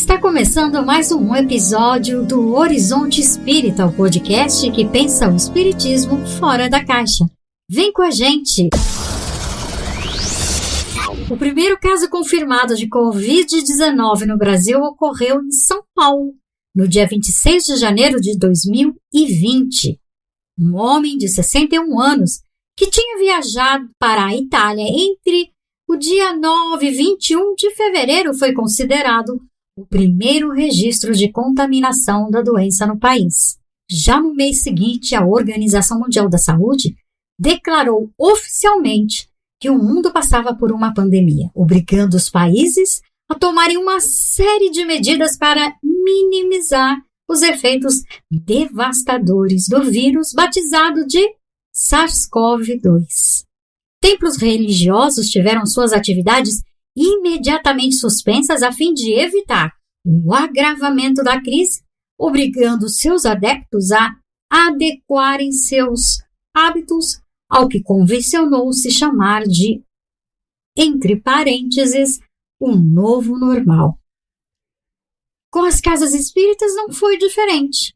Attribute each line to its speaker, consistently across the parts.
Speaker 1: Está começando mais um episódio do Horizonte Espírita, o podcast que pensa o espiritismo fora da caixa. Vem com a gente! O primeiro caso confirmado de Covid-19 no Brasil ocorreu em São Paulo, no dia 26 de janeiro de 2020. Um homem de 61 anos que tinha viajado para a Itália entre o dia 9 e 21 de fevereiro foi considerado o primeiro registro de contaminação da doença no país. Já no mês seguinte, a Organização Mundial da Saúde declarou oficialmente que o mundo passava por uma pandemia, obrigando os países a tomarem uma série de medidas para minimizar os efeitos devastadores do vírus batizado de SARS-CoV-2. Templos religiosos tiveram suas atividades imediatamente suspensas a fim de evitar o agravamento da crise, obrigando seus adeptos a adequarem seus hábitos ao que convencionou-se chamar de, entre parênteses, um novo normal. Com as casas espíritas não foi diferente.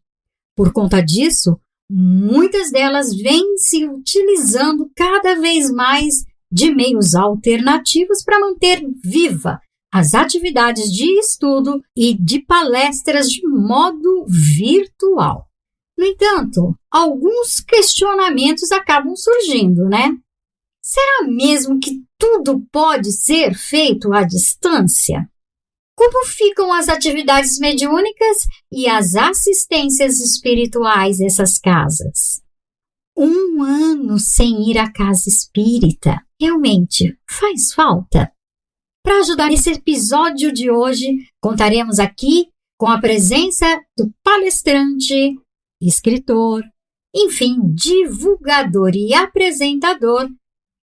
Speaker 1: Por conta disso, muitas delas vêm se utilizando cada vez mais de meios alternativos para manter viva as atividades de estudo e de palestras de modo virtual. No entanto, alguns questionamentos acabam surgindo, né? Será mesmo que tudo pode ser feito à distância? Como ficam as atividades mediúnicas e as assistências espirituais dessas casas? Um ano sem ir à casa espírita realmente faz falta? Para ajudar nesse episódio de hoje, contaremos aqui com a presença do palestrante, escritor, enfim, divulgador e apresentador,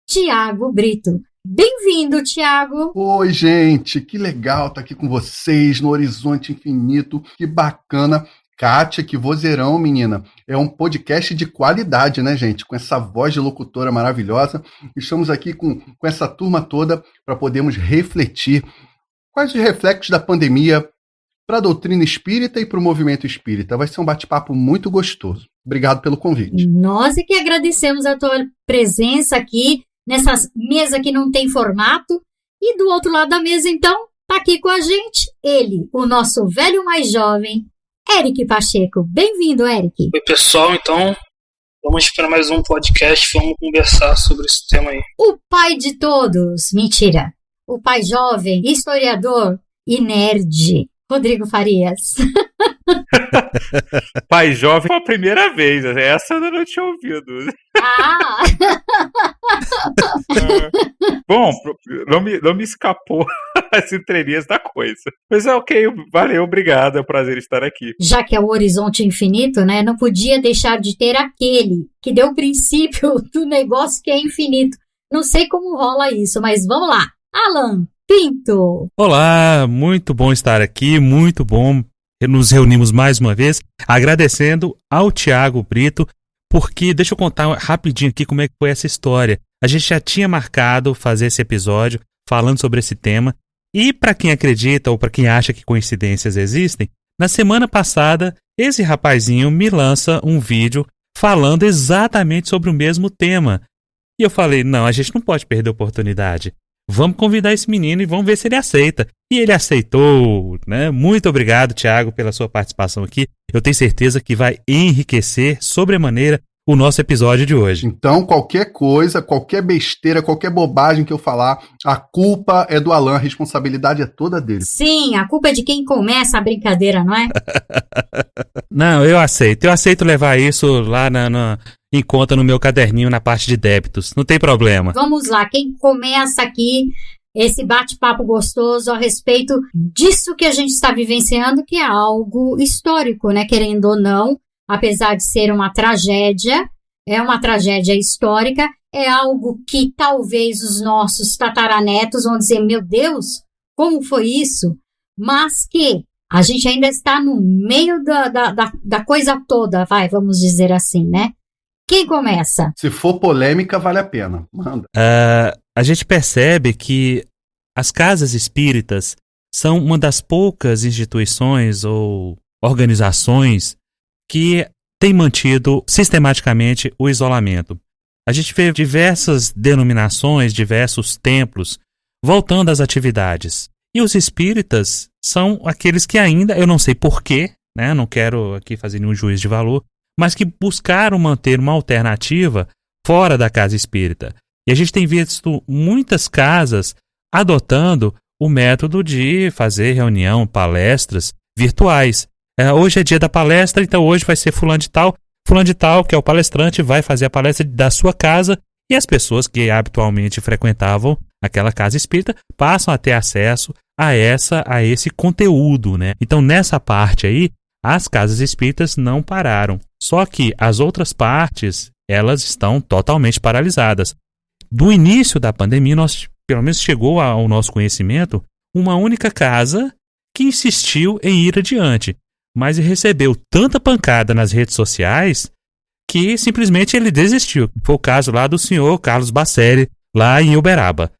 Speaker 1: Tiago Brito. Bem-vindo, Tiago!
Speaker 2: Oi, gente! Que legal estar aqui com vocês no Horizonte Infinito. Que bacana! Kátia, que vozeirão, menina. É um podcast de qualidade, né, gente? Com essa voz de locutora maravilhosa. Estamos aqui com essa turma toda para podermos refletir quais os reflexos da pandemia para a doutrina espírita e para o movimento espírita. Vai ser um bate-papo muito gostoso. Obrigado pelo convite.
Speaker 1: Nós é que agradecemos a tua presença aqui nessa mesa que não tem formato. E do outro lado da mesa, então, tá aqui com a gente ele, o nosso velho mais jovem, Eric Pacheco. Bem-vindo, Eric.
Speaker 3: Oi, pessoal. Então, vamos para mais um podcast. Vamos conversar sobre esse tema aí.
Speaker 1: O pai de todos. Mentira. O pai jovem, historiador e nerd, Rodrigo Farias.
Speaker 4: Pai jovem foi a primeira vez. Essa eu não tinha ouvido.
Speaker 1: Ah!
Speaker 4: Bom, não me escapou as entrelinhas da coisa. Mas é ok, valeu, obrigado, é um prazer estar aqui.
Speaker 1: Já que é o Horizonte Infinito, né, não podia deixar de ter aquele que deu o princípio do negócio que é infinito. Não sei como rola isso, mas vamos lá. Alan Pinto.
Speaker 5: Olá, muito bom estar aqui, muito bom. Nos reunimos mais uma vez, agradecendo ao Tiago Brito, porque deixa eu contar rapidinho aqui como é que foi essa história. A gente já tinha marcado fazer esse episódio falando sobre esse tema, e para quem acredita ou para quem acha que coincidências existem, na semana passada esse rapazinho me lança um vídeo falando exatamente sobre o mesmo tema. E eu falei, não, a gente não pode perder a oportunidade. Vamos convidar esse menino e vamos ver se ele aceita. E ele aceitou, né? Muito obrigado, Tiago, pela sua participação aqui. Eu tenho certeza que vai enriquecer sobremaneira o nosso episódio de hoje.
Speaker 2: Então, qualquer coisa, qualquer besteira, qualquer bobagem que eu falar, a culpa é do Alan, a responsabilidade é toda dele.
Speaker 1: Sim, a culpa é de quem começa a brincadeira, não é?
Speaker 5: Não, eu aceito levar isso lá em conta no meu caderninho na parte de débitos, não tem problema.
Speaker 1: Vamos lá, quem começa aqui esse bate-papo gostoso a respeito disso que a gente está vivenciando, que é algo histórico, né? Querendo ou não, apesar de ser uma tragédia, é uma tragédia histórica, é algo que talvez os nossos tataranetos vão dizer, meu Deus, como foi isso? Mas que a gente ainda está no meio da coisa toda, vamos dizer assim, né? Quem começa?
Speaker 2: Se for polêmica, vale a pena. Manda.
Speaker 5: A gente percebe que as casas espíritas são uma das poucas instituições ou organizações que têm mantido sistematicamente o isolamento. A gente vê diversas denominações, diversos templos voltando às atividades. E os espíritas são aqueles que ainda, eu não sei porquê, né, não quero aqui fazer nenhum juízo de valor, mas que buscaram manter uma alternativa fora da casa espírita. E a gente tem visto muitas casas adotando o método de fazer reunião, palestras virtuais. Hoje é dia da palestra, então hoje vai ser fulano de tal, que é o palestrante, vai fazer a palestra da sua casa, e as pessoas que habitualmente frequentavam aquela casa espírita passam a ter acesso a esse conteúdo, né? Então, nessa parte aí, as casas espíritas não pararam. Só que as outras partes, elas estão totalmente paralisadas. Do início da pandemia, pelo menos chegou ao nosso conhecimento, uma única casa que insistiu em ir adiante, mas recebeu tanta pancada nas redes sociais que simplesmente ele desistiu. Foi o caso lá do senhor Carlos Bacelli, lá em Uberaba,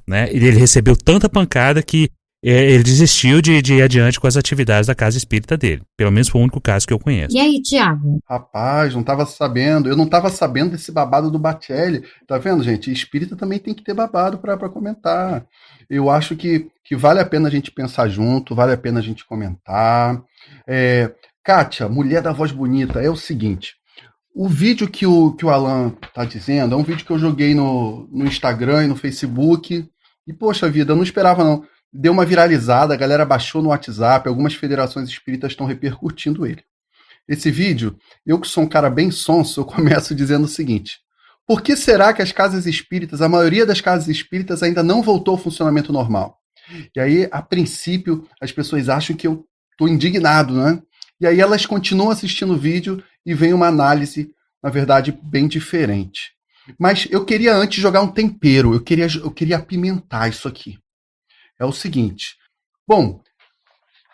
Speaker 5: né? Ele recebeu tanta pancada que ele desistiu de ir adiante com as atividades da casa espírita dele. Pelo menos foi o único caso que eu conheço.
Speaker 1: E aí, Tiago?
Speaker 2: Rapaz, não estava sabendo. Eu não estava sabendo desse babado do Bacelli. Tá vendo, gente? Espírita também tem que ter babado para comentar. Eu acho que vale a pena a gente pensar junto, vale a pena a gente comentar. Kátia, mulher da voz bonita, é o seguinte. O vídeo que o Alan tá dizendo é um vídeo que eu joguei no Instagram e no Facebook. E, poxa vida, eu não esperava não. Deu uma viralizada, a galera baixou no WhatsApp, algumas federações espíritas estão repercutindo ele. Esse vídeo, eu que sou um cara bem sonso, eu começo dizendo o seguinte: por que será que as casas espíritas, a maioria das casas espíritas ainda não voltou ao funcionamento normal? E aí, a princípio, as pessoas acham que eu estou indignado, né? E aí elas continuam assistindo o vídeo e vem uma análise, na verdade, bem diferente. Mas eu queria antes jogar um tempero, eu queria apimentar isso aqui. É o seguinte, bom,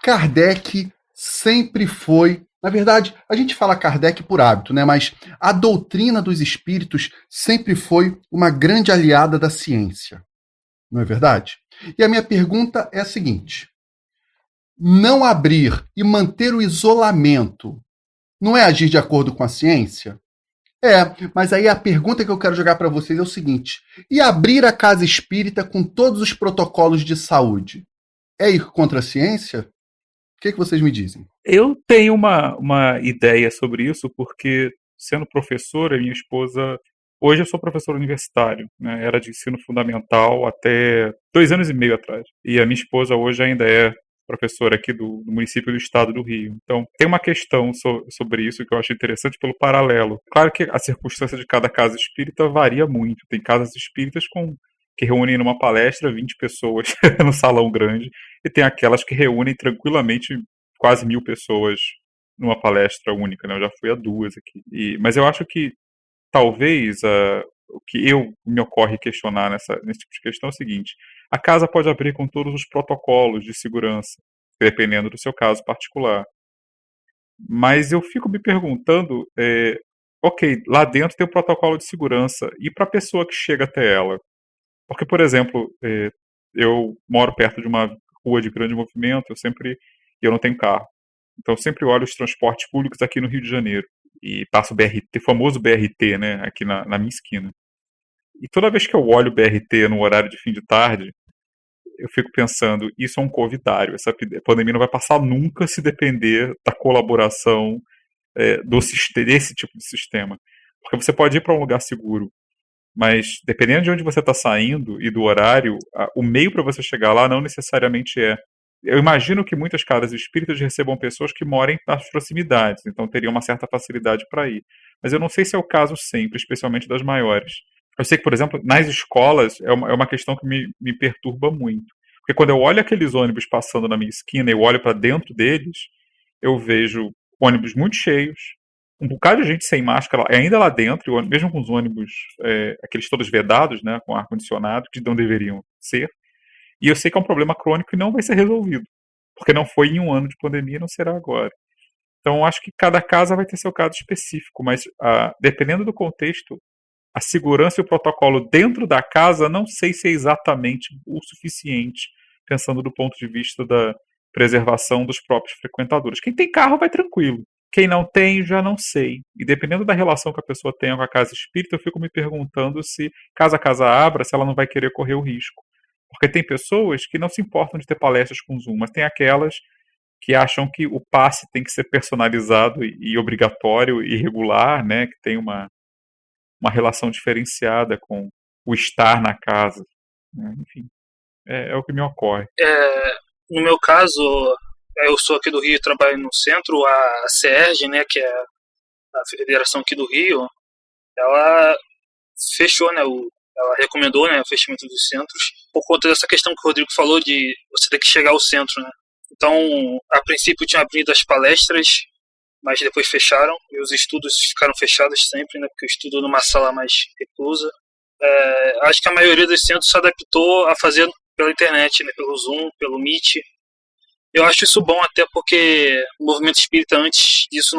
Speaker 2: Kardec sempre foi, na verdade, a gente fala Kardec por hábito, né? Mas a doutrina dos espíritos sempre foi uma grande aliada da ciência, não é verdade? E a minha pergunta é a seguinte: não abrir e manter o isolamento não é agir de acordo com a ciência? Mas aí a pergunta que eu quero jogar para vocês é o seguinte: e abrir a casa espírita com todos os protocolos de saúde é ir contra a ciência? O que vocês me dizem?
Speaker 4: Eu tenho uma ideia sobre isso, porque sendo professora, minha esposa... Hoje eu sou professor universitário, né? Era de ensino fundamental até 2 anos e meio atrás. E a minha esposa hoje ainda é professora aqui do município do estado do Rio. Então, tem uma questão sobre isso que eu acho interessante pelo paralelo. Claro que a circunstância de cada casa espírita varia muito. Tem casas espíritas que reúnem numa palestra 20 pessoas no salão grande, e tem aquelas que reúnem tranquilamente quase 1.000 pessoas numa palestra única, né? Eu já fui a 2 aqui. Mas eu acho que talvez o que me ocorre questionar nesse tipo de questão é o seguinte: a casa pode abrir com todos os protocolos de segurança, dependendo do seu caso particular. Mas eu fico me perguntando, ok, lá dentro tem o protocolo de segurança, e para a pessoa que chega até ela? Porque, por exemplo, eu moro perto de uma rua de grande movimento, eu não tenho carro. Então eu sempre olho os transportes públicos aqui no Rio de Janeiro. E passo o BRT, famoso BRT, né, aqui na minha esquina. E toda vez que eu olho o BRT no horário de fim de tarde, eu fico pensando, isso é um covidário. Essa pandemia não vai passar nunca se depender da colaboração desse tipo de sistema. Porque você pode ir para um lugar seguro, mas dependendo de onde você está saindo e do horário, o meio para você chegar lá não necessariamente é. Eu imagino que muitas casas espíritas recebam pessoas que morem nas proximidades, então teria uma certa facilidade para ir. Mas eu não sei se é o caso sempre, especialmente das maiores. Eu sei que, por exemplo, nas escolas é uma questão que me perturba muito. Porque quando eu olho aqueles ônibus passando na minha esquina e eu olho para dentro deles, eu vejo ônibus muito cheios, um bocado de gente sem máscara ainda lá dentro, mesmo com os ônibus, aqueles todos vedados, né, com ar-condicionado, que não deveriam ser. E eu sei que é um problema crônico e não vai ser resolvido. Porque não foi em um ano de pandemia e não será agora. Então, acho que cada casa vai ter seu caso específico, mas dependendo do contexto, a segurança e o protocolo dentro da casa não sei se é exatamente o suficiente pensando do ponto de vista da preservação dos próprios frequentadores. Quem tem carro vai tranquilo. Quem não tem, já não sei. E dependendo da relação que a pessoa tenha com a casa espírita, eu fico me perguntando se, caso a casa abra, se ela não vai querer correr o risco. Porque tem pessoas que não se importam de ter palestras com Zoom, mas tem aquelas que acham que o passe tem que ser personalizado e obrigatório e regular, né? Que tem uma relação diferenciada com o estar na casa. Né? Enfim, é o que me ocorre.
Speaker 3: No meu caso, eu sou aqui do Rio e trabalho no centro. A CERJ, né, que é a federação aqui do Rio, ela fechou, né, ela recomendou, né, o fechamento dos centros por conta dessa questão que o Rodrigo falou de você ter que chegar ao centro, né. Então, a princípio tinha abrido as palestras, mas depois fecharam, e os estudos ficaram fechados sempre, né, porque eu estudo numa sala mais reclusa. Acho que a maioria dos centros se adaptou a fazer pela internet, né, pelo Zoom, pelo Meet. Eu acho isso bom até porque o movimento espírita antes disso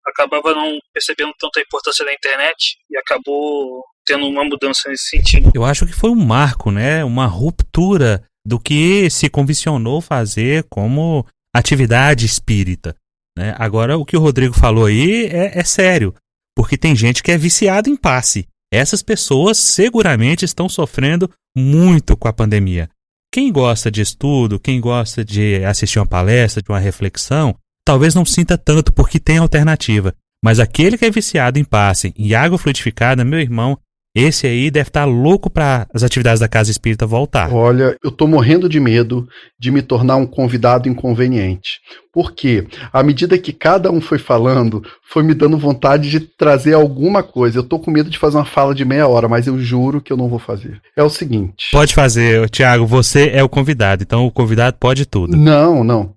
Speaker 3: acabava não percebendo tanto a importância da internet e acabou tendo uma mudança nesse sentido.
Speaker 5: Eu acho que foi um marco, né? Uma ruptura do que se convencionou fazer como atividade espírita, né? Agora, o que o Rodrigo falou aí é sério, porque tem gente que é viciada em passe. Essas pessoas seguramente estão sofrendo muito com a pandemia. Quem gosta de estudo, quem gosta de assistir uma palestra, de uma reflexão, talvez não sinta tanto porque tem alternativa. Mas aquele que é viciado em passe, em água fluidificada, meu irmão, esse aí deve estar louco para as atividades da Casa Espírita voltar.
Speaker 2: Olha, eu tô morrendo de medo de me tornar um convidado inconveniente. Porque, à medida que cada um foi falando, foi me dando vontade de trazer alguma coisa. Eu tô com medo de fazer uma fala de meia hora, mas eu juro que eu não vou fazer. É o seguinte...
Speaker 5: Pode fazer, Tiago, você é o convidado, então o convidado pode tudo.
Speaker 2: Não.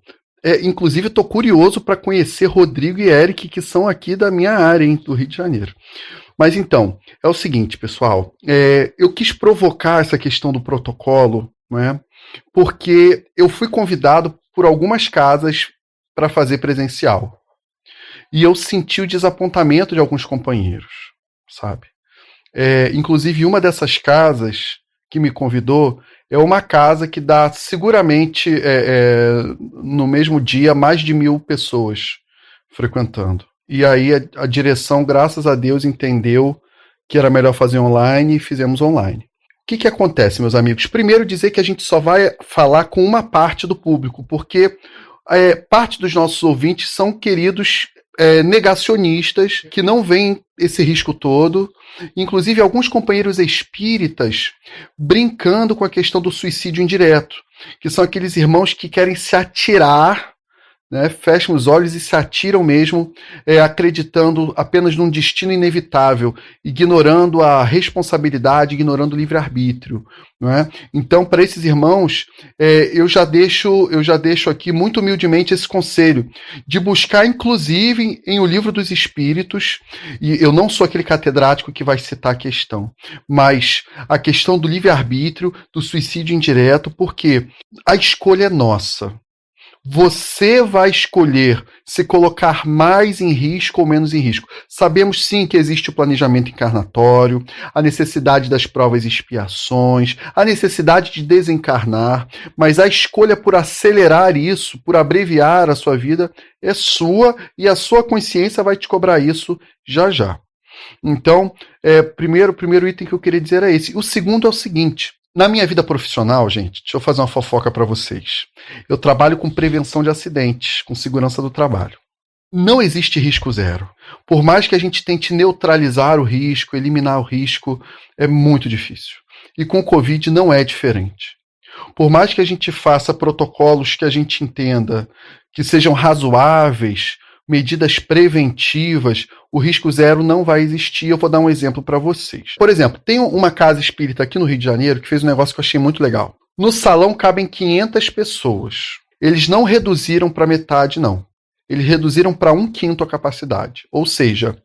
Speaker 2: Inclusive, eu tô curioso para conhecer Rodrigo e Eric, que são aqui da minha área, hein, do Rio de Janeiro. Mas então, é o seguinte, pessoal, eu quis provocar essa questão do protocolo, né, porque eu fui convidado por algumas casas para fazer presencial. E eu senti o desapontamento de alguns companheiros, sabe? Inclusive, uma dessas casas que me convidou é uma casa que dá seguramente, no mesmo dia, mais de 1.000 pessoas frequentando. E aí a direção, graças a Deus, entendeu que era melhor fazer online e fizemos online. O que acontece, meus amigos? Primeiro, dizer que a gente só vai falar com uma parte do público, porque parte dos nossos ouvintes são queridos negacionistas que não veem esse risco todo. Inclusive, alguns companheiros espíritas brincando com a questão do suicídio indireto, que são aqueles irmãos que querem se atirar, né, fecham os olhos e se atiram mesmo, acreditando apenas num destino inevitável, ignorando a responsabilidade, ignorando o livre-arbítrio. Não é? Então, para esses irmãos, eu já deixo aqui muito humildemente esse conselho, de buscar, inclusive, em O Livro dos Espíritos, e eu não sou aquele catedrático que vai citar a questão, mas a questão do livre-arbítrio, do suicídio indireto, porque a escolha é nossa. Você vai escolher se colocar mais em risco ou menos em risco. Sabemos sim que existe o planejamento encarnatório, a necessidade das provas e expiações, a necessidade de desencarnar, mas a escolha por acelerar isso, por abreviar a sua vida, é sua e a sua consciência vai te cobrar isso já já. Então, primeiro item que eu queria dizer é esse. O segundo é o seguinte. Na minha vida profissional, gente, deixa eu fazer uma fofoca para vocês. Eu trabalho com prevenção de acidentes, com segurança do trabalho. Não existe risco zero. Por mais que a gente tente neutralizar o risco, eliminar o risco, é muito difícil. E com o Covid não é diferente. Por mais que a gente faça protocolos que a gente entenda que sejam razoáveis, medidas preventivas, o risco zero não vai existir. Eu vou dar um exemplo para vocês. Por exemplo, tem uma casa espírita aqui no Rio de Janeiro que fez um negócio que eu achei muito legal. No salão cabem 500 pessoas. Eles não reduziram para metade, não. Eles reduziram para 1/5 a capacidade. Ou seja,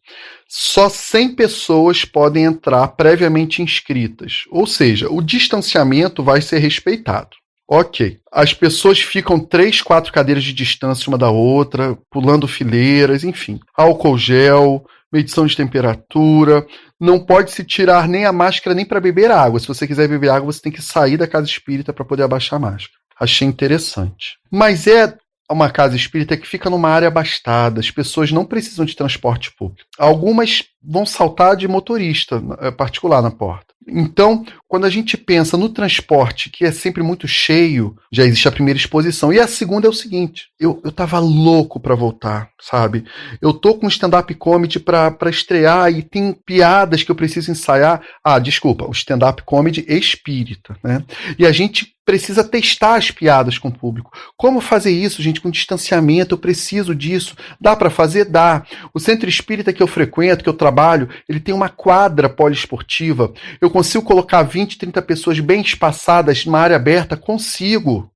Speaker 2: só 100 pessoas podem entrar previamente inscritas. Ou seja, o distanciamento vai ser respeitado. Ok. As pessoas ficam 3, 4 cadeiras de distância uma da outra, pulando fileiras, enfim. Álcool gel, medição de temperatura. Não pode se tirar nem a máscara nem para beber água. Se você quiser beber água, você tem que sair da casa espírita para poder abaixar a máscara. Achei interessante. Mas é uma casa espírita que fica numa área abastada, as pessoas não precisam de transporte público. Algumas vão saltar de motorista particular na porta. Então, quando a gente pensa no transporte, que é sempre muito cheio, já existe a primeira exposição. E a segunda é o seguinte, eu tava louco pra voltar, sabe? Eu tô com stand-up comedy pra estrear e tem piadas que eu preciso ensaiar. Desculpa, o stand-up comedy espírita, né? E a gente precisa testar as piadas com o público. Como fazer isso, gente, com distanciamento? Eu preciso disso. Dá pra fazer? Dá. O centro espírita que eu frequento, que eu trabalho, ele tem uma quadra poliesportiva. Eu consigo colocar 20, 30 pessoas bem espaçadas numa área aberta? Consigo.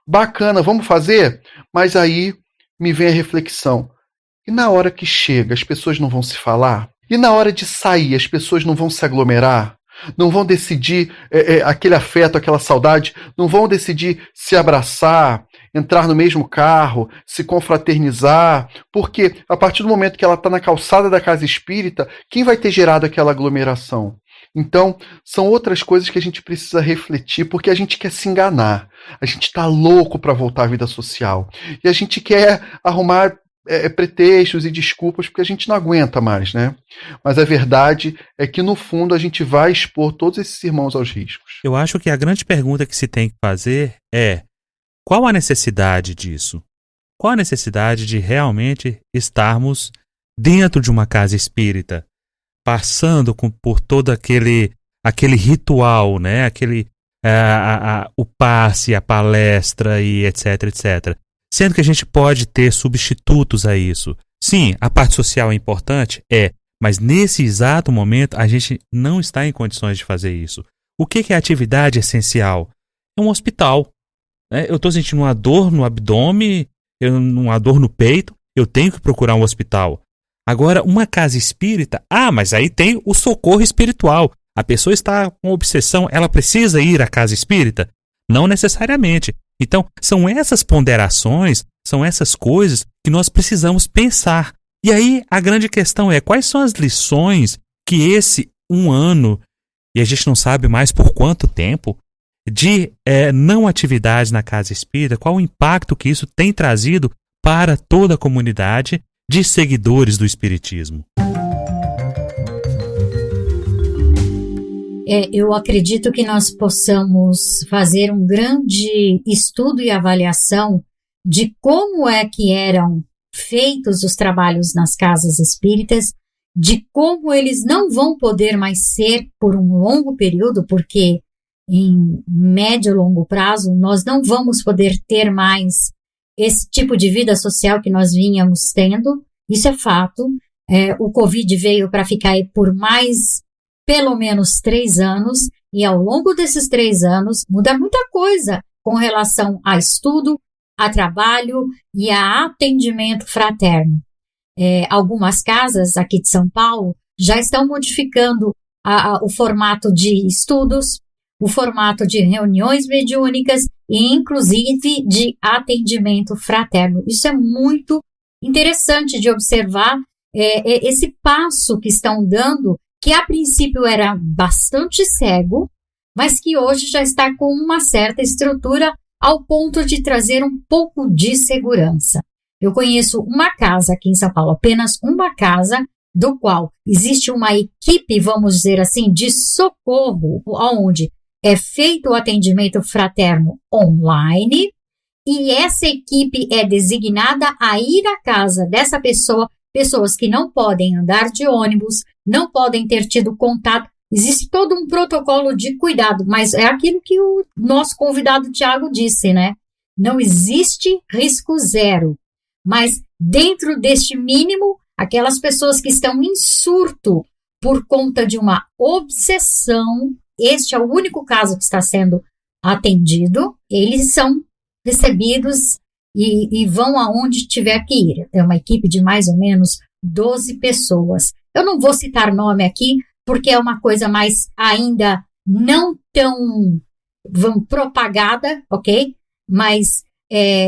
Speaker 2: Bacana, vamos fazer? Mas aí me vem a reflexão. E na hora que chega, as pessoas não vão se falar? E na hora de sair, as pessoas não vão se aglomerar? Não vão decidir aquele afeto, aquela saudade? Não vão decidir se abraçar, entrar no mesmo carro, se confraternizar? Porque a partir do momento que ela está na calçada da casa espírita, quem vai ter gerado aquela aglomeração? Então, são outras coisas que a gente precisa refletir, porque a gente quer se enganar. A gente está louco para voltar à vida social. E a gente quer arrumar pretextos e desculpas, porque a gente não aguenta mais, né? Mas a verdade é que, no fundo, a gente vai expor todos esses irmãos aos riscos.
Speaker 5: Eu acho que a grande pergunta que se tem que fazer é: qual a necessidade disso? Qual a necessidade de realmente estarmos dentro de uma casa espírita, passando por todo aquele ritual, né? O passe, a palestra e etc, etc. Sendo que a gente pode ter substitutos a isso. Sim, a parte social é importante? Mas nesse exato momento a gente não está em condições de fazer isso. O que é atividade essencial? É um hospital. Eu estou sentindo uma dor no abdômen, uma dor no peito, eu tenho que procurar um hospital. Agora, uma casa espírita, mas aí tem o socorro espiritual. A pessoa está com obsessão, ela precisa ir à casa espírita? Não necessariamente. Então, são essas ponderações, são essas coisas que nós precisamos pensar. E aí, a grande questão é: quais são as lições que esse 1 ano, e a gente não sabe mais por quanto tempo, de não atividade na casa espírita, qual o impacto que isso tem trazido para toda a comunidade de seguidores do espiritismo?
Speaker 1: Eu acredito que nós possamos fazer um grande estudo e avaliação de como é que eram feitos os trabalhos nas casas espíritas, de como eles não vão poder mais ser por um longo período, porque em médio e longo prazo nós não vamos poder ter mais esse tipo de vida social que nós vínhamos tendo. Isso é fato. O Covid veio para ficar aí por mais pelo menos 3 anos, e ao longo desses 3 anos muda muita coisa com relação a estudo, a trabalho e a atendimento fraterno. Algumas casas aqui de São Paulo já estão modificando o formato de estudos, o formato de reuniões mediúnicas e inclusive de atendimento fraterno. Isso é muito interessante de observar, esse passo que estão dando, que a princípio era bastante cego, mas que hoje já está com uma certa estrutura ao ponto de trazer um pouco de segurança. Eu conheço uma casa aqui em São Paulo, apenas uma casa, do qual existe uma equipe, vamos dizer assim, de socorro, onde é feito o atendimento fraterno online, e essa equipe é designada a ir à casa dessa pessoa, pessoas que não podem andar de ônibus, não podem ter tido contato. Existe todo um protocolo de cuidado, mas é aquilo que o nosso convidado Tiago disse, né? Não existe risco zero, mas dentro deste mínimo, aquelas pessoas que estão em surto por conta de uma obsessão, este é o único caso que está sendo atendido, eles são recebidos e vão aonde tiver que ir. É uma equipe de mais ou menos 12 pessoas. Eu não vou citar nome aqui, porque é uma coisa mais ainda não tão propagada, ok? Mas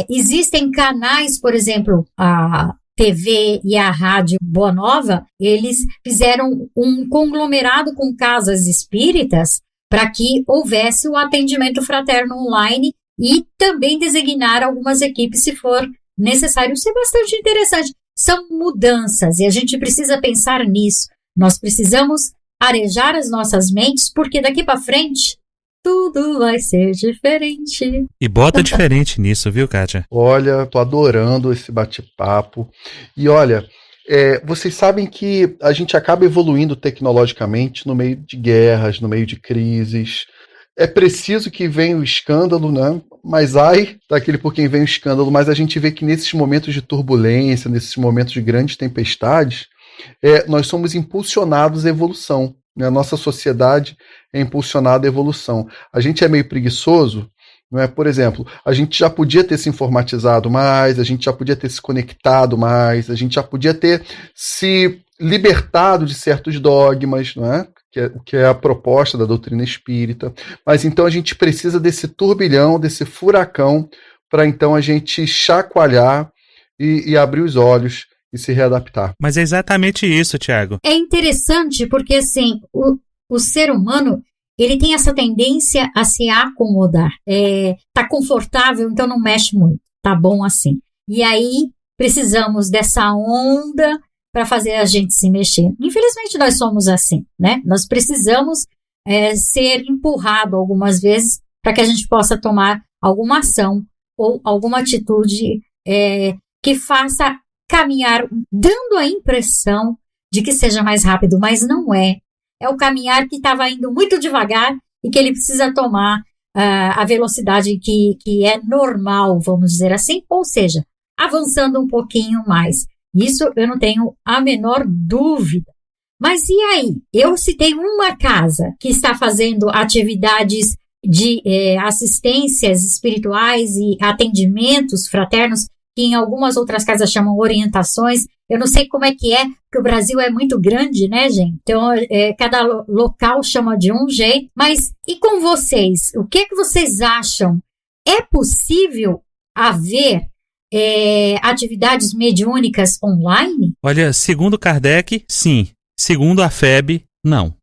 Speaker 1: existem canais, por exemplo, a TV e a Rádio Boa Nova, eles fizeram um conglomerado com casas espíritas para que houvesse o atendimento fraterno online e também designar algumas equipes se for necessário. Isso é bastante interessante. São mudanças e a gente precisa pensar nisso. Nós precisamos arejar as nossas mentes, porque daqui para frente tudo vai ser diferente.
Speaker 5: E bota diferente nisso, viu, Kátia?
Speaker 2: Olha, tô adorando esse bate-papo. E olha, vocês sabem que a gente acaba evoluindo tecnologicamente no meio de guerras, no meio de crises. É preciso que venha o escândalo, né? Mas ai, daquele por quem vem o escândalo. Mas a gente vê que nesses momentos de turbulência, nesses momentos de grandes tempestades, nós somos impulsionados à evolução. Né? A nossa sociedade é impulsionada à evolução. A gente é meio preguiçoso, não é? Por exemplo, a gente já podia ter se informatizado mais, a gente já podia ter se conectado mais, a gente já podia ter se libertado de certos dogmas, não é? Que é a proposta da doutrina espírita. Mas então a gente precisa desse turbilhão, desse furacão, para então a gente chacoalhar e abrir os olhos e se readaptar.
Speaker 5: Mas é exatamente isso, Tiago.
Speaker 1: É interessante porque, assim, o ser humano, ele tem essa tendência a se acomodar. Tá confortável, então não mexe muito. Tá bom assim. E aí, precisamos dessa onda para fazer a gente se mexer. Infelizmente, nós somos assim, né? Nós precisamos ser empurrado algumas vezes para que a gente possa tomar alguma ação ou alguma atitude que faça caminhar, dando a impressão de que seja mais rápido, mas não é. É o caminhar que estava indo muito devagar e que ele precisa tomar a velocidade que é normal, vamos dizer assim, ou seja, avançando um pouquinho mais. Isso eu não tenho a menor dúvida. Mas e aí? Eu citei uma casa que está fazendo atividades de assistências espirituais e atendimentos fraternos, que em algumas outras casas chamam orientações. Eu não sei como é que porque o Brasil é muito grande, né, gente? Então, cada local chama de um jeito. Mas e com vocês? O que vocês acham? É possível haver atividades mediúnicas online?
Speaker 5: Olha, segundo Kardec, sim. Segundo a FEB, não.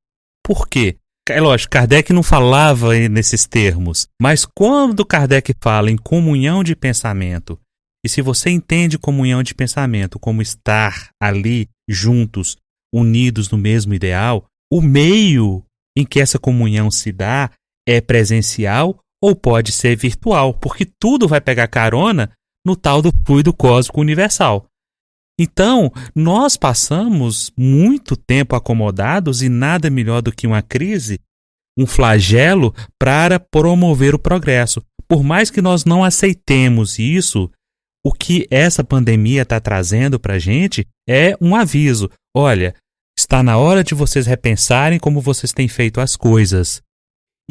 Speaker 5: Por quê? É lógico, Kardec não falava nesses termos. Mas quando Kardec fala em comunhão de pensamento, e se você entende comunhão de pensamento como estar ali juntos, unidos no mesmo ideal, o meio em que essa comunhão se dá é presencial ou pode ser virtual, porque tudo vai pegar carona no tal do fluido cósmico universal. Então, nós passamos muito tempo acomodados e nada melhor do que uma crise, um flagelo para promover o progresso. Por mais que nós não aceitemos isso, o que essa pandemia está trazendo para a gente é um aviso. Olha, está na hora de vocês repensarem como vocês têm feito as coisas.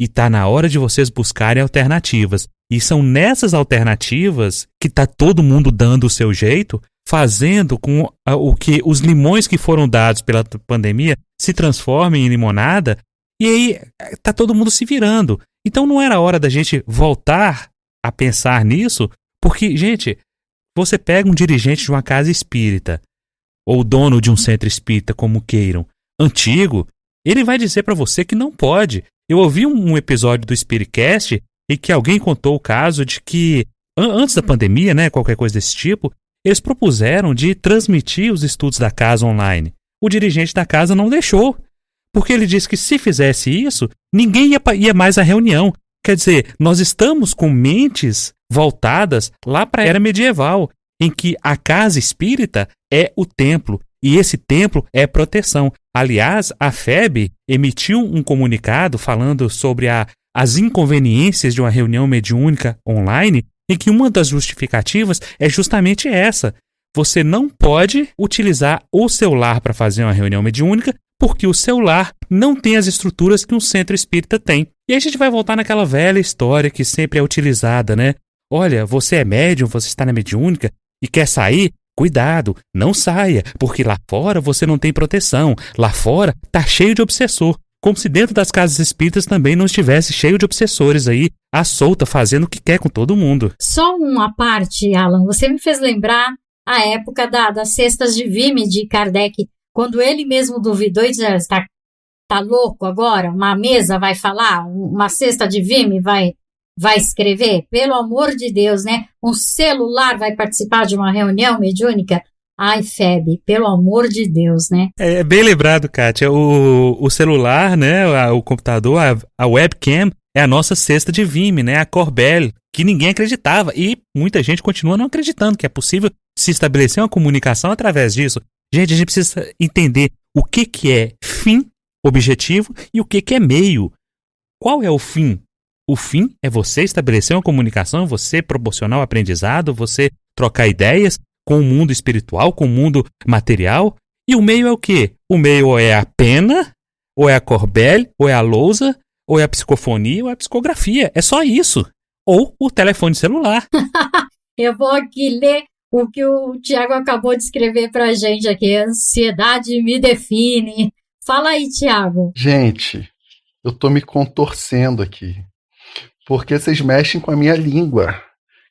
Speaker 5: E está na hora de vocês buscarem alternativas. E são nessas alternativas que está todo mundo dando o seu jeito, fazendo com o que os limões que foram dados pela pandemia se transformem em limonada. E aí está todo mundo se virando. Então não era hora da gente voltar a pensar nisso, porque, gente, você pega um dirigente de uma casa espírita, ou dono de um centro espírita, como queiram, antigo, ele vai dizer para você que não pode. Eu ouvi um episódio do Spiritcast em que alguém contou o caso de que, antes da pandemia, né, qualquer coisa desse tipo, eles propuseram de transmitir os estudos da casa online. O dirigente da casa não deixou, porque ele disse que se fizesse isso, ninguém ia mais à reunião. Quer dizer, nós estamos com mentes voltadas lá para a era medieval, em que a casa espírita é o templo, e esse templo é proteção. Aliás, a FEB emitiu um comunicado falando sobre as inconveniências de uma reunião mediúnica online, em que uma das justificativas é justamente essa. Você não pode utilizar o celular para fazer uma reunião mediúnica, porque o celular não tem as estruturas que um centro espírita tem. E aí a gente vai voltar naquela velha história que sempre é utilizada, né? Olha, você é médium, você está na mediúnica e quer sair? Cuidado, não saia, porque lá fora você não tem proteção. Lá fora tá cheio de obsessor. Como se dentro das casas espíritas também não estivesse cheio de obsessores aí, à solta, fazendo o que quer com todo mundo.
Speaker 1: Só uma parte, Alan, você me fez lembrar a época das cestas de Vime de Kardec, quando ele mesmo duvidou e disse, tá louco agora? Uma mesa vai falar? Uma cesta de Vime vai vai escrever? Pelo amor de Deus, né? Um celular vai participar de uma reunião mediúnica? Ai, Febe, pelo amor de Deus, né?
Speaker 5: É bem lembrado, Kátia. O celular, né, o computador, a webcam é a nossa cesta de Vime, né? A Corbel, que ninguém acreditava. E muita gente continua não acreditando que é possível se estabelecer uma comunicação através disso. Gente, a gente precisa entender o que é fim, objetivo, e o que é meio. Qual é o fim? O fim é você estabelecer uma comunicação, você proporcionar o aprendizado, você trocar ideias com o mundo espiritual, com o mundo material. E o meio é o quê? O meio ou é a pena, ou é a Corbel, ou é a lousa, ou é a psicofonia, ou é a psicografia. É só isso. Ou o telefone celular.
Speaker 1: Eu vou aqui ler o que o Tiago acabou de escrever pra gente aqui. Ansiedade me define. Fala aí, Tiago.
Speaker 2: Gente, eu tô me contorcendo aqui, porque vocês mexem com a minha língua.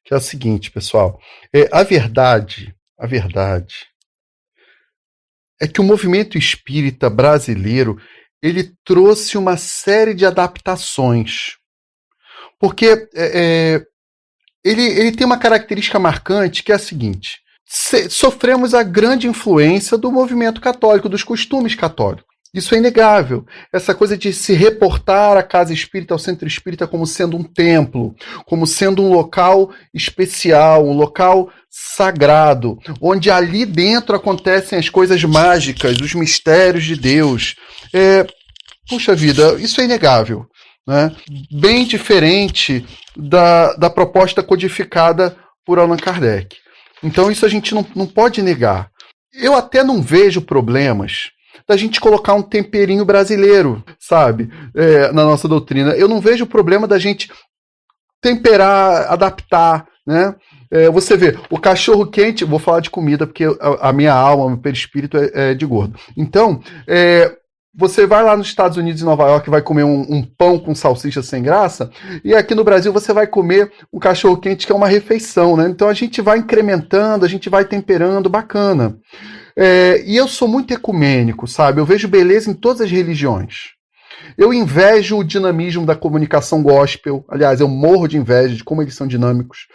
Speaker 2: Que é o seguinte, pessoal. A verdade é que o movimento espírita brasileiro, ele trouxe uma série de adaptações. Porque ele tem uma característica marcante que é a seguinte: sofremos a grande influência do movimento católico, dos costumes católicos. Isso é inegável. Essa coisa de se reportar a casa espírita, ao centro espírita, como sendo um templo, como sendo um local especial, um local sagrado, onde ali dentro acontecem as coisas mágicas, os mistérios de Deus. Puxa vida, isso é inegável, né? Bem diferente da proposta codificada por Allan Kardec. Então isso a gente não pode negar. Eu até não vejo problemas da gente colocar um temperinho brasileiro, sabe, na nossa doutrina. Eu não vejo problema da gente temperar, adaptar, né? Você vê, o cachorro quente, vou falar de comida porque a minha alma, o meu perispírito é de gordo. Então, você vai lá nos Estados Unidos e Nova York e vai comer um pão com salsicha sem graça, e aqui no Brasil você vai comer um cachorro quente que é uma refeição, né? Então a gente vai incrementando, a gente vai temperando, bacana. E eu sou muito ecumênico, sabe? Eu vejo beleza em todas as religiões. Eu invejo o dinamismo da comunicação gospel. Aliás, eu morro de inveja de como eles são dinâmicos.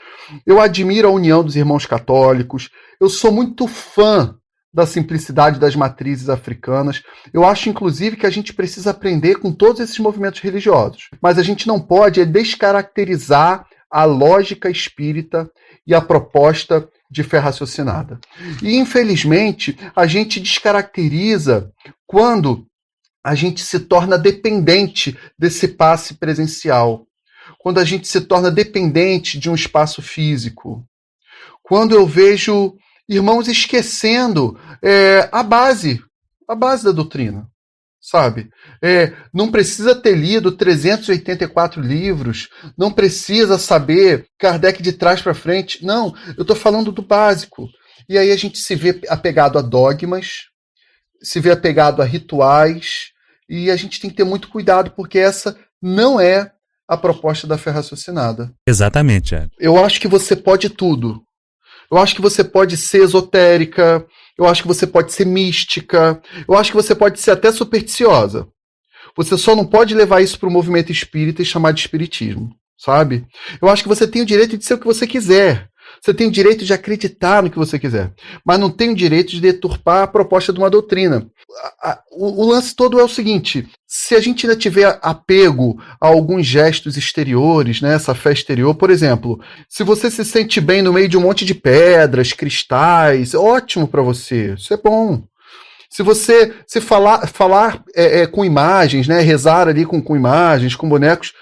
Speaker 2: Eu admiro a união dos irmãos católicos. Eu sou muito fã da simplicidade das matrizes africanas. Eu acho, inclusive, que a gente precisa aprender com todos esses movimentos religiosos. Mas a gente não pode descaracterizar a lógica espírita e a proposta de fé raciocinada. E, infelizmente, a gente descaracteriza quando a gente se torna dependente desse passe presencial, quando a gente se torna dependente de um espaço físico, quando eu vejo irmãos esquecendo a base da doutrina, sabe? Não precisa ter lido 384 livros, não precisa saber Kardec de trás para frente, não, eu estou falando do básico. E aí a gente se vê apegado a dogmas, se vê apegado a rituais, e a gente tem que ter muito cuidado, porque essa não é a proposta da fé raciocinada.
Speaker 5: Exatamente, Thiago.
Speaker 2: Eu acho que você pode tudo. Eu acho que você pode ser esotérica, eu acho que você pode ser mística, eu acho que você pode ser até supersticiosa. Você só não pode levar isso para o movimento espírita e chamar de espiritismo, sabe? Eu acho que você tem o direito de ser o que você quiser. Você tem o direito de acreditar no que você quiser, mas não tem o direito de deturpar a proposta de uma doutrina. O lance todo é o seguinte: se a gente ainda tiver apego a alguns gestos exteriores, né, essa fé exterior, por exemplo, se você se sente bem no meio de um monte de pedras, cristais, ótimo para você, isso é bom. Se você falar com imagens, né, rezar ali com imagens, com bonecos,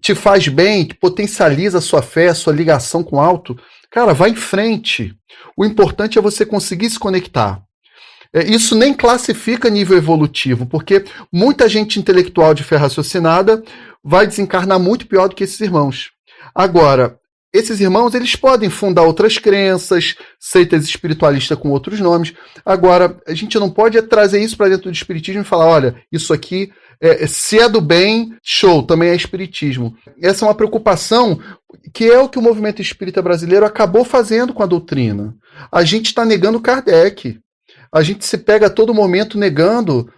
Speaker 2: te faz bem, que potencializa a sua fé, a sua ligação com o alto, cara, vai em frente. O importante é você conseguir se conectar. Isso nem classifica nível evolutivo, porque muita gente intelectual de fé raciocinada vai desencarnar muito pior do que esses irmãos. Agora, esses irmãos, eles podem fundar outras crenças, seitas espiritualistas com outros nomes. Agora, a gente não pode trazer isso para dentro do espiritismo e falar, olha, isso aqui, se é do bem, show, também é espiritismo. Essa é uma preocupação que é o que o movimento espírita brasileiro acabou fazendo com a doutrina. A gente está negando Kardec. A gente se pega a todo momento negando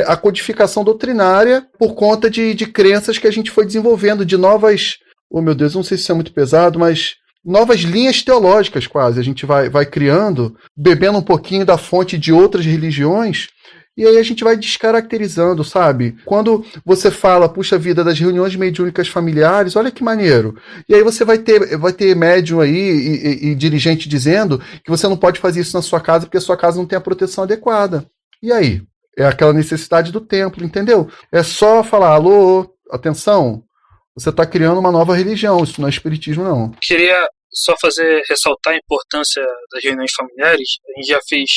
Speaker 2: a codificação doutrinária por conta de crenças que a gente foi desenvolvendo, de novas oh meu Deus, não sei se isso é muito pesado, mas novas linhas teológicas quase. A gente vai criando, bebendo um pouquinho da fonte de outras religiões, e aí a gente vai descaracterizando, sabe? Quando você fala, puxa vida, das reuniões mediúnicas familiares, olha que maneiro. E aí você vai ter médium aí e dirigente dizendo que você não pode fazer isso na sua casa porque a sua casa não tem a proteção adequada. E aí? É aquela necessidade do templo, entendeu? É só falar, alô, atenção, você está criando uma nova religião, isso não é espiritismo, não.
Speaker 3: Queria só ressaltar a importância das reuniões familiares. A gente já fez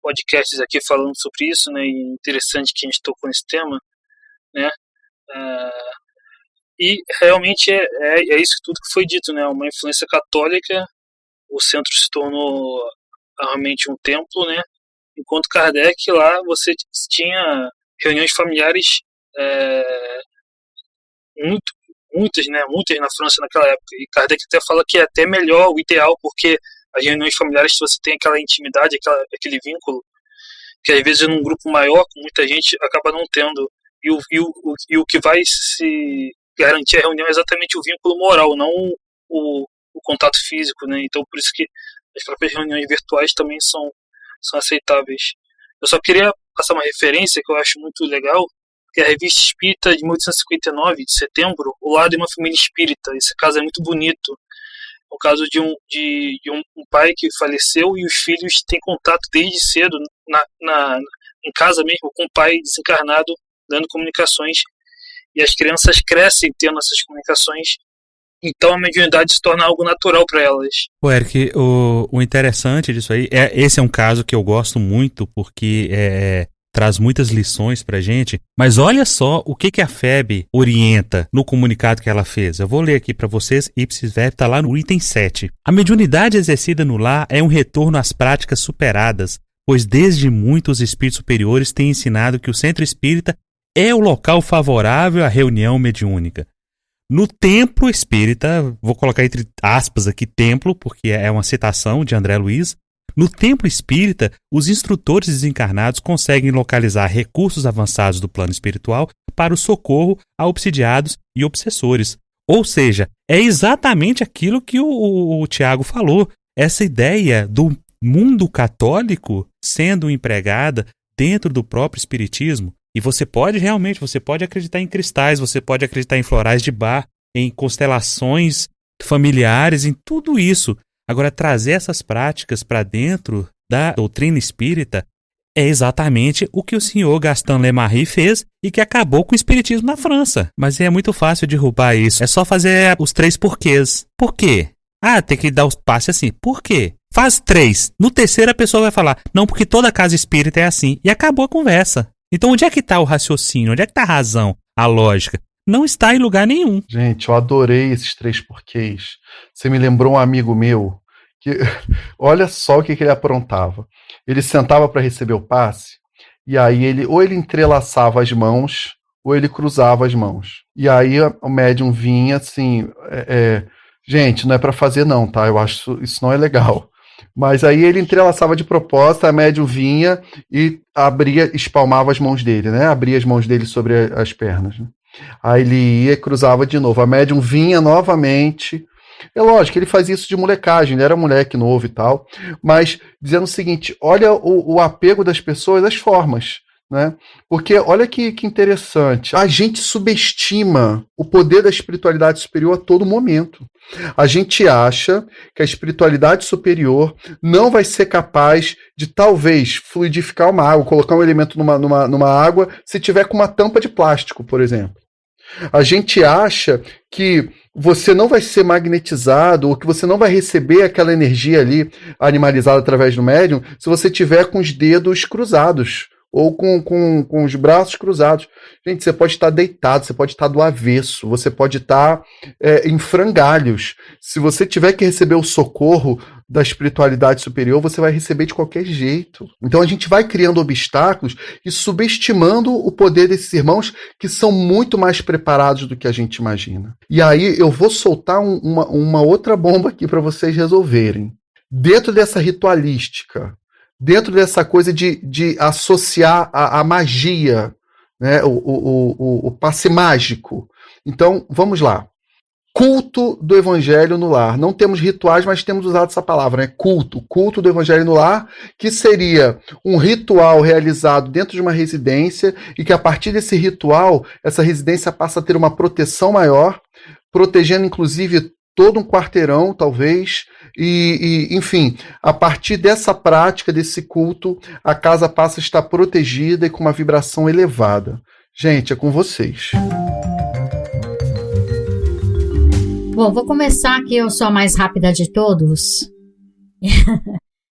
Speaker 3: podcasts aqui falando sobre isso, né? E interessante que a gente tocou nesse tema, né? E realmente é isso tudo que foi dito, né? Uma influência católica, o centro se tornou realmente um templo, né? Enquanto Kardec lá você tinha reuniões familiares muitas na França naquela época, e Kardec até fala que é até melhor, o ideal, porque as reuniões familiares você tem aquela intimidade, aquele vínculo, que às vezes num grupo maior, com muita gente, acaba não tendo, e o que vai se garantir a reunião é exatamente o vínculo moral, não o contato físico, né? Então por isso que as próprias reuniões virtuais também são aceitáveis. Eu só queria passar uma referência que eu acho muito legal, que é a Revista Espírita de 1859, de setembro, O Lar de uma Família Espírita. Esse caso é muito bonito. É o caso de um pai que faleceu e os filhos têm contato desde cedo, em casa mesmo, com o pai desencarnado, dando comunicações. E as crianças crescem tendo essas comunicações. Então a mediunidade se torna algo natural para elas.
Speaker 5: Pô, Eric, o interessante disso aí, esse é um caso que eu gosto muito, porque traz muitas lições pra gente, mas olha só o que a FEB orienta no comunicado que ela fez. Eu vou ler aqui para vocês, ipsis verbis, tá lá no item 7. A mediunidade exercida no lar é um retorno às práticas superadas, pois desde muito os espíritos superiores têm ensinado que o centro espírita é o local favorável à reunião mediúnica. No templo espírita, vou colocar entre aspas aqui templo, porque é uma citação de André Luiz. No templo espírita, os instrutores desencarnados conseguem localizar recursos avançados do plano espiritual para o socorro a obsidiados e obsessores. Ou seja, é exatamente aquilo que o Tiago falou. Essa ideia do mundo católico sendo empregada dentro do próprio espiritismo. E você pode acreditar em cristais, você pode acreditar em florais de Bach, em constelações familiares, em tudo isso. Agora, trazer essas práticas para dentro da doutrina espírita é exatamente o que o senhor Gaston Lemarie fez e que acabou com o espiritismo na França. Mas é muito fácil derrubar isso. É só fazer os 3 porquês. Por quê? Tem que dar os passos assim. Por quê? Faz 3. No terceiro a pessoa vai falar, não, porque toda casa espírita é assim. E acabou a conversa. Então onde é que está o raciocínio? Onde é que está a razão, a lógica? Não está em lugar nenhum.
Speaker 2: Gente, eu adorei esses 3 porquês. Você me lembrou um amigo meu que, olha só o que ele aprontava. Ele sentava para receber o passe e aí ele entrelaçava as mãos ou ele cruzava as mãos. E aí o médium vinha assim, gente, não é para fazer não, tá? Eu acho isso não é legal. Mas aí ele entrelaçava de propósito, a médium vinha e espalmava as mãos dele, né? Abria as mãos dele sobre as pernas, né? Aí ele ia e cruzava de novo. A médium vinha novamente. É lógico, ele fazia isso de molecagem, ele era moleque novo e tal, mas dizendo o seguinte, olha o apego das pessoas às formas, né? Porque olha que interessante, a gente subestima o poder da espiritualidade superior a todo momento. A gente acha que a espiritualidade superior não vai ser capaz de talvez fluidificar uma água, colocar um elemento numa água se tiver com uma tampa de plástico, por exemplo. A gente acha que você não vai ser magnetizado ou que você não vai receber aquela energia ali animalizada através do médium se você tiver com os dedos cruzados ou com os braços cruzados. Gente, você pode estar deitado, você pode estar do avesso, você pode estar em frangalhos. Se você tiver que receber o socorro da espiritualidade superior, você vai receber de qualquer jeito. Então a gente vai criando obstáculos e subestimando o poder desses irmãos que são muito mais preparados do que a gente imagina. E aí eu vou soltar uma outra bomba aqui para vocês resolverem. Dentro dessa ritualística, dentro dessa coisa de associar a magia, né, o passe mágico. Então, vamos lá. culto do evangelho no lar. Não temos rituais, mas temos usado essa palavra, né? Culto do evangelho no lar, que seria um ritual realizado dentro de uma residência e que a partir desse ritual, essa residência passa a ter uma proteção maior, protegendo inclusive todo um quarteirão, talvez, enfim, a partir dessa prática, desse culto, a casa passa a estar protegida e com uma vibração elevada. Gente, é com vocês.
Speaker 1: Bom, vou começar aqui, eu sou a mais rápida de todos.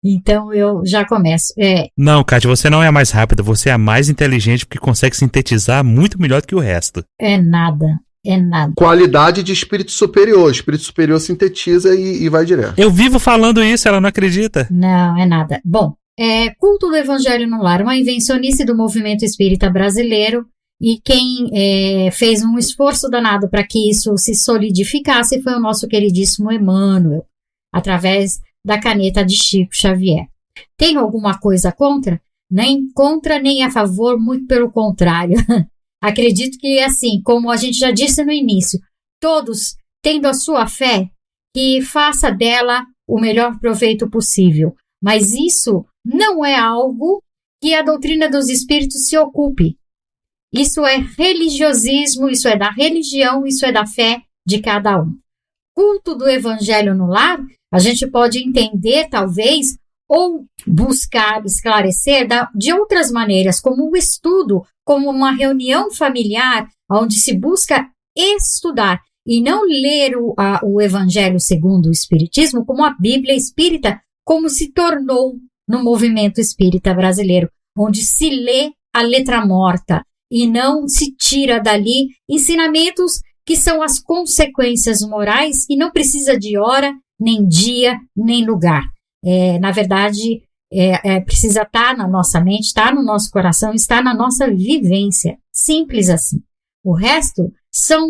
Speaker 1: Então eu já começo.
Speaker 5: Não, Kátia, você não é a mais rápida, você é a mais inteligente porque consegue sintetizar muito melhor do que o resto.
Speaker 1: É nada.
Speaker 2: Qualidade de espírito superior. O espírito superior sintetiza e vai direto.
Speaker 5: Eu vivo falando isso, ela não acredita.
Speaker 1: Não, é nada. Bom, culto do evangelho no lar, uma invencionice do movimento espírita brasileiro. E quem fez um esforço danado para que isso se solidificasse foi o nosso queridíssimo Emmanuel, através da caneta de Chico Xavier. Tem alguma coisa contra? Nem contra, nem a favor, muito pelo contrário. Acredito que, assim, como a gente já disse no início, todos tendo a sua fé, que faça dela o melhor proveito possível. Mas isso não é algo que a doutrina dos espíritos se ocupe. Isso é religiosismo, isso é da religião, isso é da fé de cada um. Culto do evangelho no lar, a gente pode entender, talvez, ou buscar esclarecer de outras maneiras, como o estudo, como uma reunião familiar, onde se busca estudar e não ler o Evangelho segundo o Espiritismo, como a Bíblia Espírita, como se tornou no movimento espírita brasileiro, onde se lê a letra morta e não se tira dali ensinamentos que são as consequências morais e não precisa de hora, nem dia, nem lugar. Na verdade, precisa estar na nossa mente, estar no nosso coração, estar na nossa vivência. Simples assim. O resto são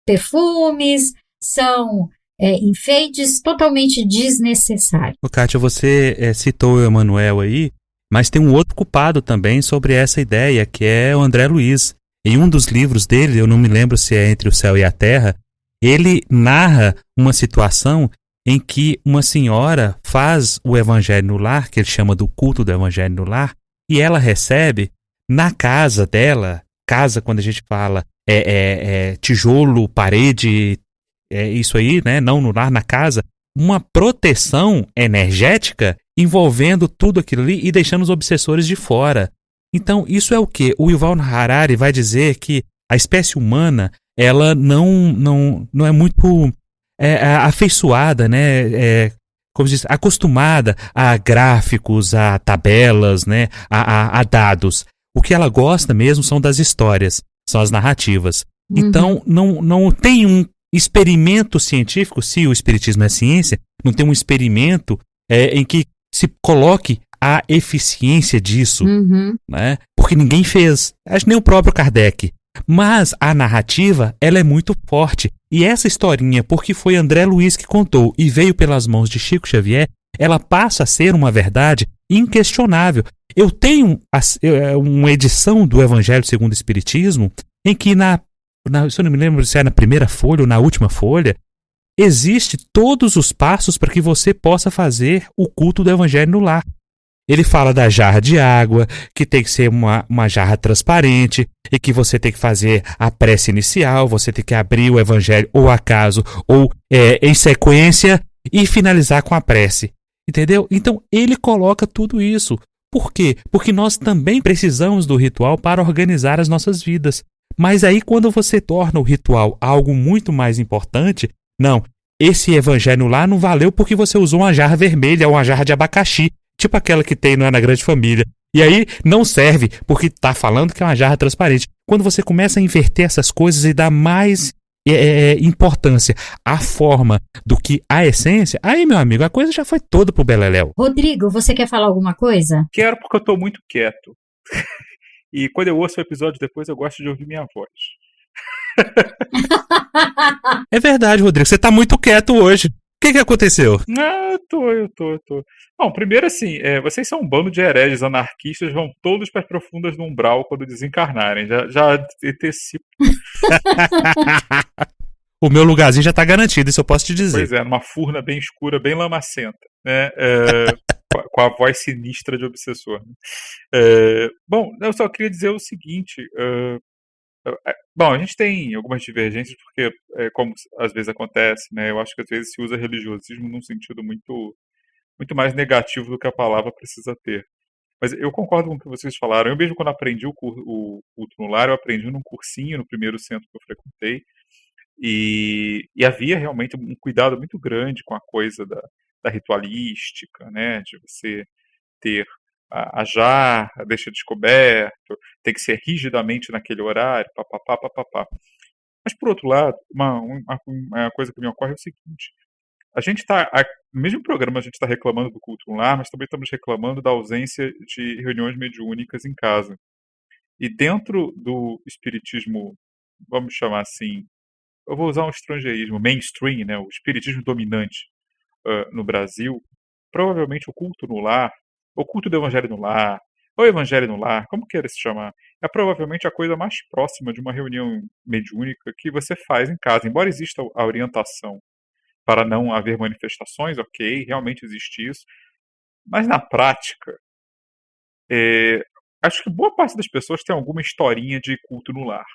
Speaker 1: perfumes, são enfeites totalmente desnecessários.
Speaker 5: Kátia, você citou o Emmanuel aí, mas tem um outro culpado também sobre essa ideia, que é o André Luiz. Em um dos livros dele, eu não me lembro se é Entre o Céu e a Terra, ele narra uma situação em que uma senhora faz o evangelho no lar, que ele chama do culto do evangelho no lar, e ela recebe na casa dela, casa quando a gente fala tijolo, parede, isso aí, né? Não no lar, na casa, uma proteção energética envolvendo tudo aquilo ali e deixando os obsessores de fora. Então, isso é o quê? O Yuval Harari vai dizer que a espécie humana, ela não é muito afeiçoada, né? Como diz, acostumada a gráficos, a tabelas, né? A dados. O que ela gosta mesmo são das histórias, são as narrativas. Uhum. Então, não tem um experimento científico, se o espiritismo é ciência, não tem um experimento em que se coloque a eficiência disso, né? Porque ninguém fez, acho que nem o próprio Kardec. Mas a narrativa, ela é muito forte. E essa historinha, porque foi André Luiz que contou e veio pelas mãos de Chico Xavier, ela passa a ser uma verdade inquestionável. Eu tenho uma edição do Evangelho segundo o Espiritismo, em que se eu não me lembro se é na primeira folha ou na última folha, existe todos os passos para que você possa fazer o culto do Evangelho no lar. Ele fala da jarra de água, que tem que ser uma jarra transparente, e que você tem que fazer a prece inicial, você tem que abrir o evangelho ou acaso, ou em sequência, e finalizar com a prece. Entendeu? Então, ele coloca tudo isso. Por quê? Porque nós também precisamos do ritual para organizar as nossas vidas. Mas aí, quando você torna o ritual algo muito mais importante, não, esse evangelho lá não valeu porque você usou uma jarra vermelha ou uma jarra de abacaxi, tipo aquela que tem na Grande Família. E aí não serve, porque está falando que é uma jarra transparente. Quando você começa a inverter essas coisas e dar mais importância à forma do que à essência, aí, meu amigo, a coisa já foi toda pro beleléu.
Speaker 1: Rodrigo, você quer falar alguma coisa?
Speaker 4: Quero, porque eu estou muito quieto. E quando eu ouço o episódio depois, eu gosto de ouvir minha voz.
Speaker 5: É verdade, Rodrigo, você está muito quieto hoje. O que aconteceu?
Speaker 4: Eu tô. Bom, primeiro assim, vocês são um bando de hereges anarquistas, vão todos para as profundas do umbral quando desencarnarem. Já antecipo.
Speaker 5: o meu lugarzinho já tá garantido, isso eu posso te dizer.
Speaker 4: Pois é, numa furna bem escura, bem lamacenta, né? Com a voz sinistra de obsessor. Bom, eu só queria dizer o seguinte. Bom, a gente tem algumas divergências, porque, como às vezes acontece, né? Eu acho que às vezes se usa religiosismo num sentido muito, muito mais negativo do que a palavra precisa ter. Mas eu concordo com o que vocês falaram. Eu mesmo, quando aprendi o culto no lar, eu aprendi num cursinho, no primeiro centro que eu frequentei. E havia realmente um cuidado muito grande com a coisa da ritualística, né? De você ter a jarra, deixa descoberto, tem que ser rigidamente naquele horário, papapá, papapá. Mas, por outro lado, uma coisa que me ocorre é o seguinte: a gente está, no mesmo programa, a gente está reclamando do culto no lar, mas também estamos reclamando da ausência de reuniões mediúnicas em casa. E dentro do espiritismo, vamos chamar assim, eu vou usar um estrangeirismo, mainstream, né, o espiritismo dominante no Brasil, provavelmente o culto no lar, o culto do evangelho no lar, ou evangelho no lar, como queira se chamar, é provavelmente a coisa mais próxima de uma reunião mediúnica que você faz em casa. Embora exista a orientação para não haver manifestações, ok, realmente existe isso, mas na prática, acho que boa parte das pessoas tem alguma historinha de culto no lar,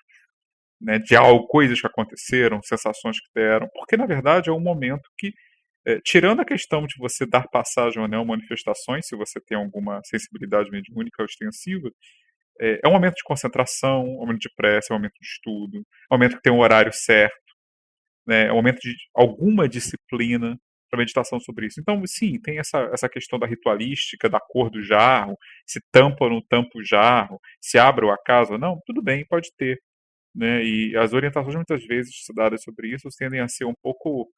Speaker 4: né, de coisas que aconteceram, sensações que deram, porque na verdade é um momento que, tirando a questão de você dar passagem ou não manifestações, se você tem alguma sensibilidade mediúnica ostensiva, é um momento de concentração, é um momento de prece, é um momento de estudo, é um momento que tem um horário certo, né, é um momento de alguma disciplina para meditação sobre isso. Então, sim, tem essa questão da ritualística, da cor do jarro, se tampa ou não tampa o jarro, se abre o acaso ou não, tudo bem, pode ter. Né, e as orientações muitas vezes dadas sobre isso tendem a ser um pouco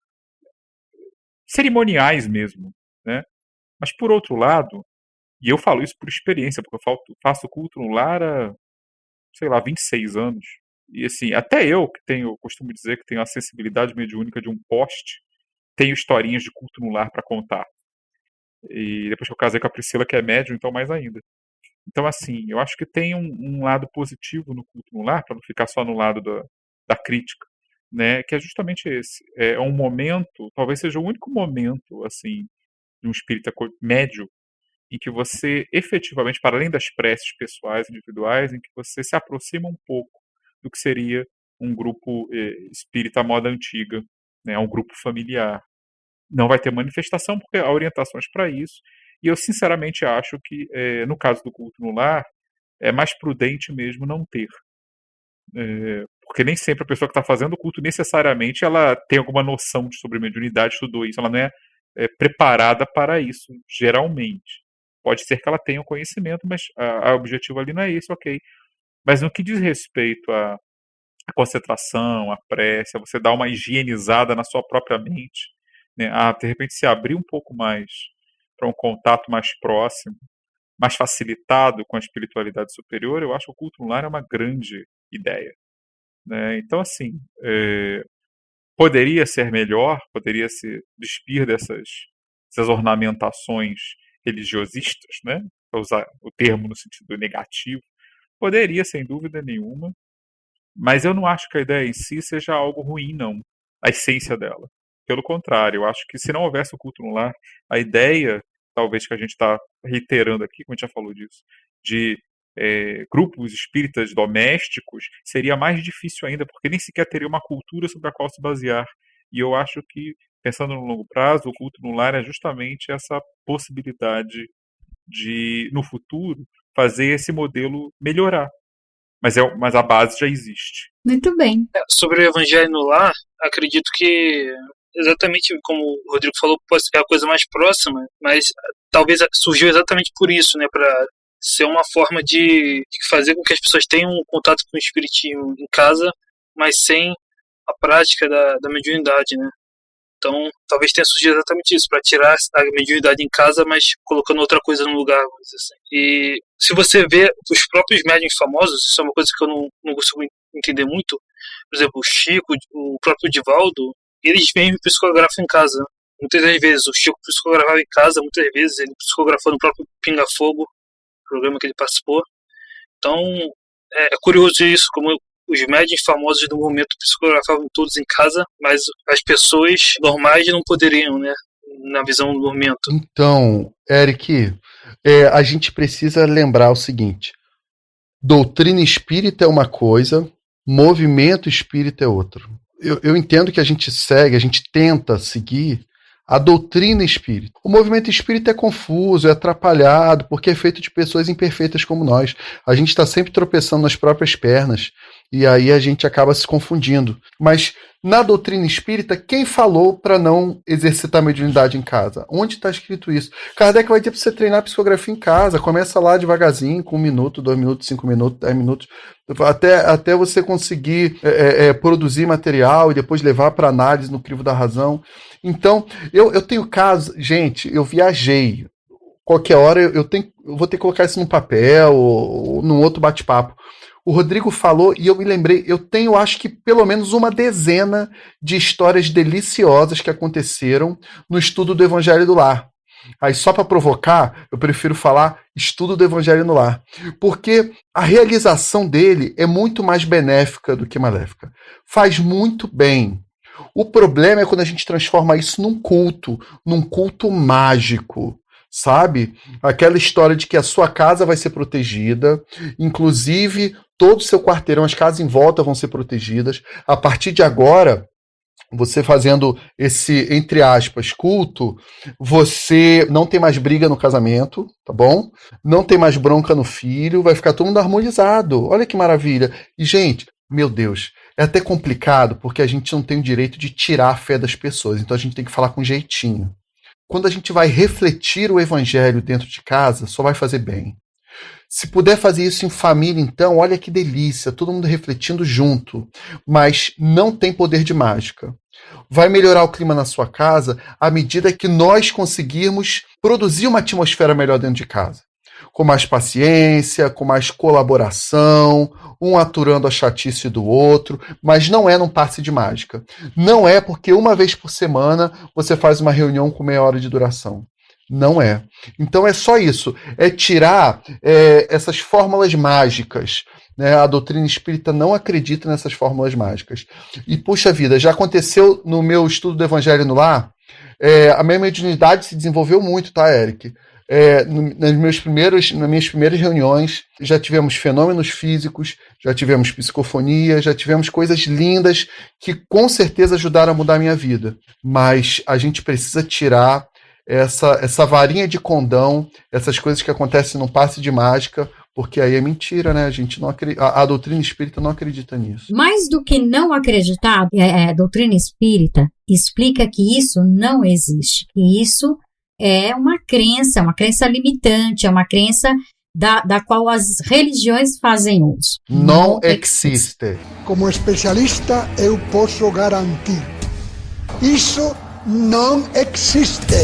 Speaker 4: cerimoniais mesmo, né? Mas por outro lado, e eu falo isso por experiência, porque eu faço culto no lar há, sei lá, 26 anos, e assim, até eu costumo dizer que tenho a sensibilidade mediúnica de um poste, tenho historinhas de culto no lar para contar. E depois que eu casei com a Priscila, que é médium, então mais ainda. Então, assim, eu acho que tem um lado positivo no culto no lar, para não ficar só no lado da crítica, né? Que é justamente esse. É um momento, talvez seja o único momento, assim, de um espírita médio, em que você efetivamente, para além das preces pessoais, individuais, em que você se aproxima um pouco do que seria um grupo espírita à moda antiga, né? Um grupo familiar. Não vai ter manifestação, porque há orientações para isso. E eu, sinceramente, acho que, no caso do culto no lar, é mais prudente mesmo não ter. Porque nem sempre a pessoa que está fazendo o culto, necessariamente, ela tem alguma noção sobre mediunidade, estudou isso. Ela não é, preparada para isso, geralmente. Pode ser que ela tenha o conhecimento, mas o objetivo ali não é esse, ok. Mas no que diz respeito à concentração, à prece, a você dar uma higienizada na sua própria mente, né, a de repente se abrir um pouco mais para um contato mais próximo, mais facilitado com a espiritualidade superior, eu acho que o culto no lar é uma grande ideia. Né? Então, assim, poderia ser melhor, poderia se despir dessas ornamentações religiosistas, né? Para usar o termo no sentido negativo, poderia, sem dúvida nenhuma, mas eu não acho que a ideia em si seja algo ruim, não, a essência dela. Pelo contrário, eu acho que se não houvesse o culto no lar, a ideia, talvez que a gente está reiterando aqui, como a gente já falou disso, de grupos espíritas domésticos, seria mais difícil ainda, porque nem sequer teria uma cultura sobre a qual se basear. E eu acho que, pensando no longo prazo, o culto no lar é justamente essa possibilidade de, no futuro, fazer esse modelo melhorar. Mas a base já existe.
Speaker 1: Muito bem.
Speaker 3: Sobre o evangelho no lar, acredito que, exatamente como o Rodrigo falou, é a coisa mais próxima, mas talvez surgiu exatamente por isso, né, para ser uma forma de fazer com que as pessoas tenham um contato com o espiritismo em casa, mas sem a prática da mediunidade, né. Então, talvez tenha surgido exatamente isso, para tirar a mediunidade em casa, mas colocando outra coisa no lugar, vamos dizer assim. E se você vê os próprios médiuns famosos, isso é uma coisa que eu não consigo entender muito, por exemplo, o Chico, o próprio Divaldo, eles mesmos psicografam em casa. Muitas das vezes o Chico psicografava em casa, muitas vezes ele psicografou no próprio Pinga Fogo, programa que ele participou. Então, é curioso isso, como os médiuns famosos do momento psicografavam todos em casa, mas as pessoas normais não poderiam, né? Na visão do momento.
Speaker 2: Então, Eric, a gente precisa lembrar o seguinte: doutrina espírita é uma coisa, movimento espírita é outro. Eu entendo que a gente tenta seguir a doutrina espírita. O movimento espírita é confuso, é atrapalhado, porque é feito de pessoas imperfeitas como nós. A gente está sempre tropeçando nas próprias pernas, e aí a gente acaba se confundindo. Mas na doutrina espírita, quem falou para não exercitar a mediunidade em casa? Onde está escrito isso? Kardec vai dizer para você treinar a psicografia em casa. Começa lá devagarzinho, com 1 minuto, 2 minutos, 5 minutos, 10 minutos, até você conseguir produzir material e depois levar para análise no crivo da razão. Então, eu tenho casos, gente, eu viajei. Qualquer hora eu vou ter que colocar isso num papel ou num outro bate-papo. O Rodrigo falou e eu me lembrei, eu tenho acho que pelo menos uma dezena de histórias deliciosas que aconteceram no estudo do Evangelho do Lar. Aí só para provocar, eu prefiro falar estudo do Evangelho no Lar, porque a realização dele é muito mais benéfica do que maléfica. Faz muito bem. O problema é quando a gente transforma isso num culto mágico, sabe? Aquela história de que a sua casa vai ser protegida, inclusive todo o seu quarteirão, as casas em volta vão ser protegidas. A partir de agora, você fazendo esse, entre aspas, culto, você não tem mais briga no casamento, tá bom? Não tem mais bronca no filho, vai ficar todo mundo harmonizado. Olha que maravilha. E, gente, meu Deus, é até complicado porque a gente não tem o direito de tirar a fé das pessoas, então a gente tem que falar com jeitinho. Quando a gente vai refletir o evangelho dentro de casa, só vai fazer bem. Se puder fazer isso em família, então, olha que delícia, todo mundo refletindo junto, mas não tem poder de mágica. Vai melhorar o clima na sua casa à medida que nós conseguirmos produzir uma atmosfera melhor dentro de casa. Com mais paciência, com mais colaboração, um aturando a chatice do outro, mas não é num passe de mágica. Não é porque uma vez por semana você faz uma reunião com meia hora de duração. Não é. Então é só isso. É tirar essas fórmulas mágicas. Né? A doutrina espírita não acredita nessas fórmulas mágicas. E, puxa vida, já aconteceu no meu estudo do Evangelho no Lar, a minha mediunidade se desenvolveu muito, tá, Eric? Nas minhas primeiras reuniões, já tivemos fenômenos físicos, já tivemos psicofonia, já tivemos coisas lindas que com certeza ajudaram a mudar a minha vida. Mas a gente precisa tirar essa varinha de condão, essas coisas que acontecem num passe de mágica, porque aí é mentira, né? A gente não acredita, a doutrina espírita não acredita nisso.
Speaker 1: Mais do que não acreditar, a doutrina espírita explica que isso não existe, que isso é uma crença limitante, é uma crença da qual as religiões fazem uso.
Speaker 2: Não existe.
Speaker 6: Como especialista, eu posso garantir. Isso não existe.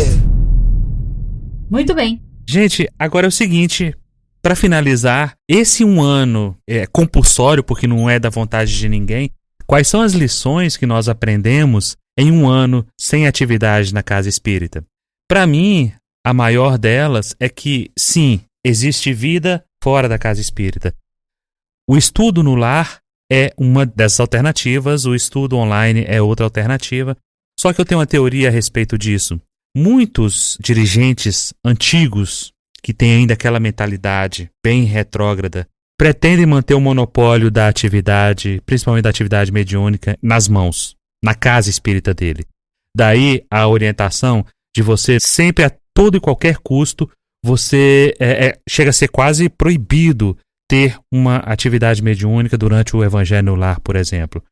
Speaker 1: Muito bem.
Speaker 5: Gente, agora é o seguinte, para finalizar, esse um ano é compulsório, porque não é da vontade de ninguém, quais são as lições que nós aprendemos em um ano sem atividade na casa espírita? Para mim, a maior delas é que, sim, existe vida fora da casa espírita. O estudo no lar é uma dessas alternativas, o estudo online é outra alternativa. Só que eu tenho uma teoria a respeito disso. Muitos dirigentes antigos, que têm ainda aquela mentalidade bem retrógrada, pretendem manter o monopólio da atividade, principalmente da atividade mediúnica, nas mãos, na casa espírita dele. Daí a orientação de você sempre, a todo e qualquer custo, você chega a ser quase proibido ter uma atividade mediúnica durante o Evangelho no Lar, por exemplo.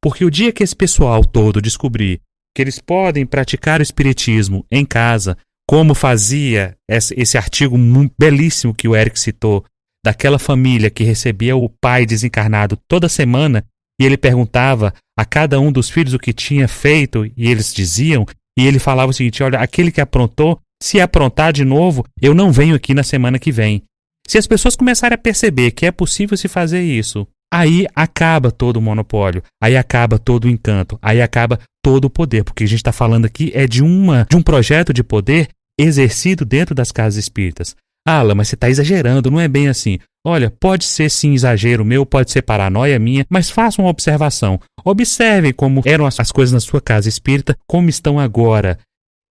Speaker 5: Porque o dia que esse pessoal todo descobrir que eles podem praticar o espiritismo em casa, como fazia esse artigo belíssimo que o Eric citou, daquela família que recebia o pai desencarnado toda semana, e ele perguntava a cada um dos filhos o que tinha feito, e eles diziam, e ele falava o seguinte: olha, aquele que aprontou, se aprontar de novo, eu não venho aqui na semana que vem. Se as pessoas começarem a perceber que é possível se fazer isso, aí acaba todo o monopólio, aí acaba todo o encanto, aí acaba todo o poder, porque a gente está falando aqui de um projeto de poder exercido dentro das casas espíritas. Alan, mas você está exagerando, não é bem assim. Olha, pode ser sim exagero meu, pode ser paranoia minha, mas faça uma observação. Observem como eram as coisas na sua casa espírita, como estão agora.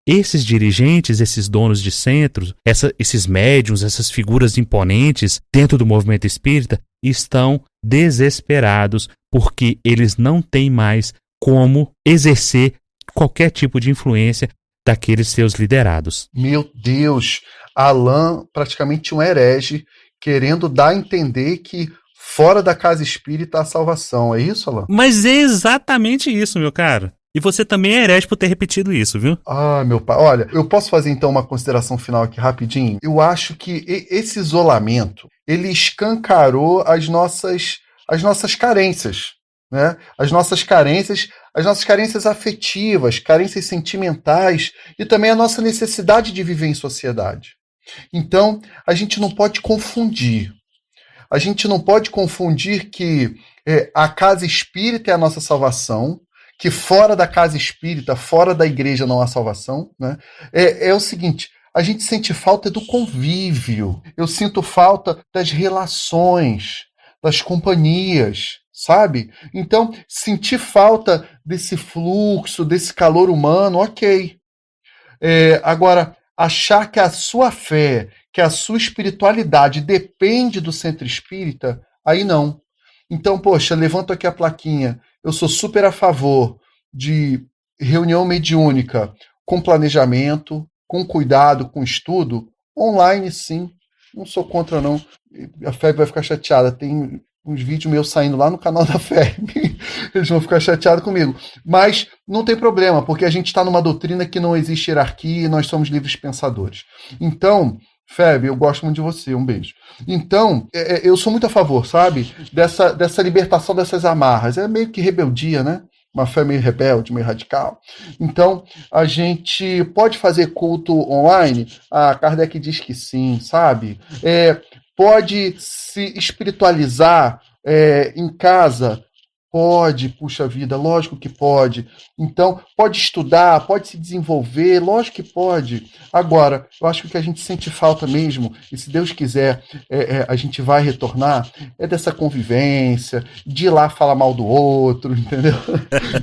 Speaker 5: Esses dirigentes, esses donos de centros, esses médiuns, essas figuras imponentes dentro do movimento espírita estão desesperados porque eles não têm mais como exercer qualquer tipo de influência daqueles seus liderados.
Speaker 2: Meu Deus, Alan praticamente um herege, querendo dar a entender que fora da casa espírita há salvação. É isso, Alan?
Speaker 5: Mas é exatamente isso, meu caro. E você também é herege por ter repetido isso, viu?
Speaker 2: Ah, meu pai. Olha, eu posso fazer então uma consideração final aqui rapidinho? Eu acho que esse isolamento, ele escancarou as nossas carências, né? As nossas carências afetivas, carências sentimentais e também a nossa necessidade de viver em sociedade. Então, a gente não pode confundir. A gente não pode confundir que a casa espírita é a nossa salvação, que fora da casa espírita, fora da igreja não há salvação, né? É o seguinte, a gente sente falta do convívio, eu sinto falta das relações, das companhias, sabe? Então, sentir falta desse fluxo, desse calor humano, ok. Agora, achar que a sua fé, que a sua espiritualidade depende do centro espírita, aí não. Então, poxa, levanto aqui a plaquinha. Eu sou super a favor de reunião mediúnica com planejamento, com cuidado, com estudo. Online, sim. Não sou contra, não. A FEB vai ficar chateada. Tem uns vídeos meus saindo lá no canal da FEB. Eles vão ficar chateados comigo. Mas não tem problema, porque a gente está numa doutrina que não existe hierarquia e nós somos livres pensadores. Então, Feb, eu gosto muito de você, um beijo. Então, eu sou muito a favor, sabe? Dessa libertação dessas amarras. É meio que rebeldia, né? Uma fé meio rebelde, meio radical. Então, a gente pode fazer culto online? A Kardec diz que sim, sabe? Pode se espiritualizar em casa? Pode, puxa vida, lógico que pode. Então, pode estudar, pode se desenvolver, lógico que pode. Agora, eu acho que o que a gente sente falta mesmo, e se Deus quiser, a gente vai retornar, é dessa convivência, de ir lá falar mal do outro, entendeu?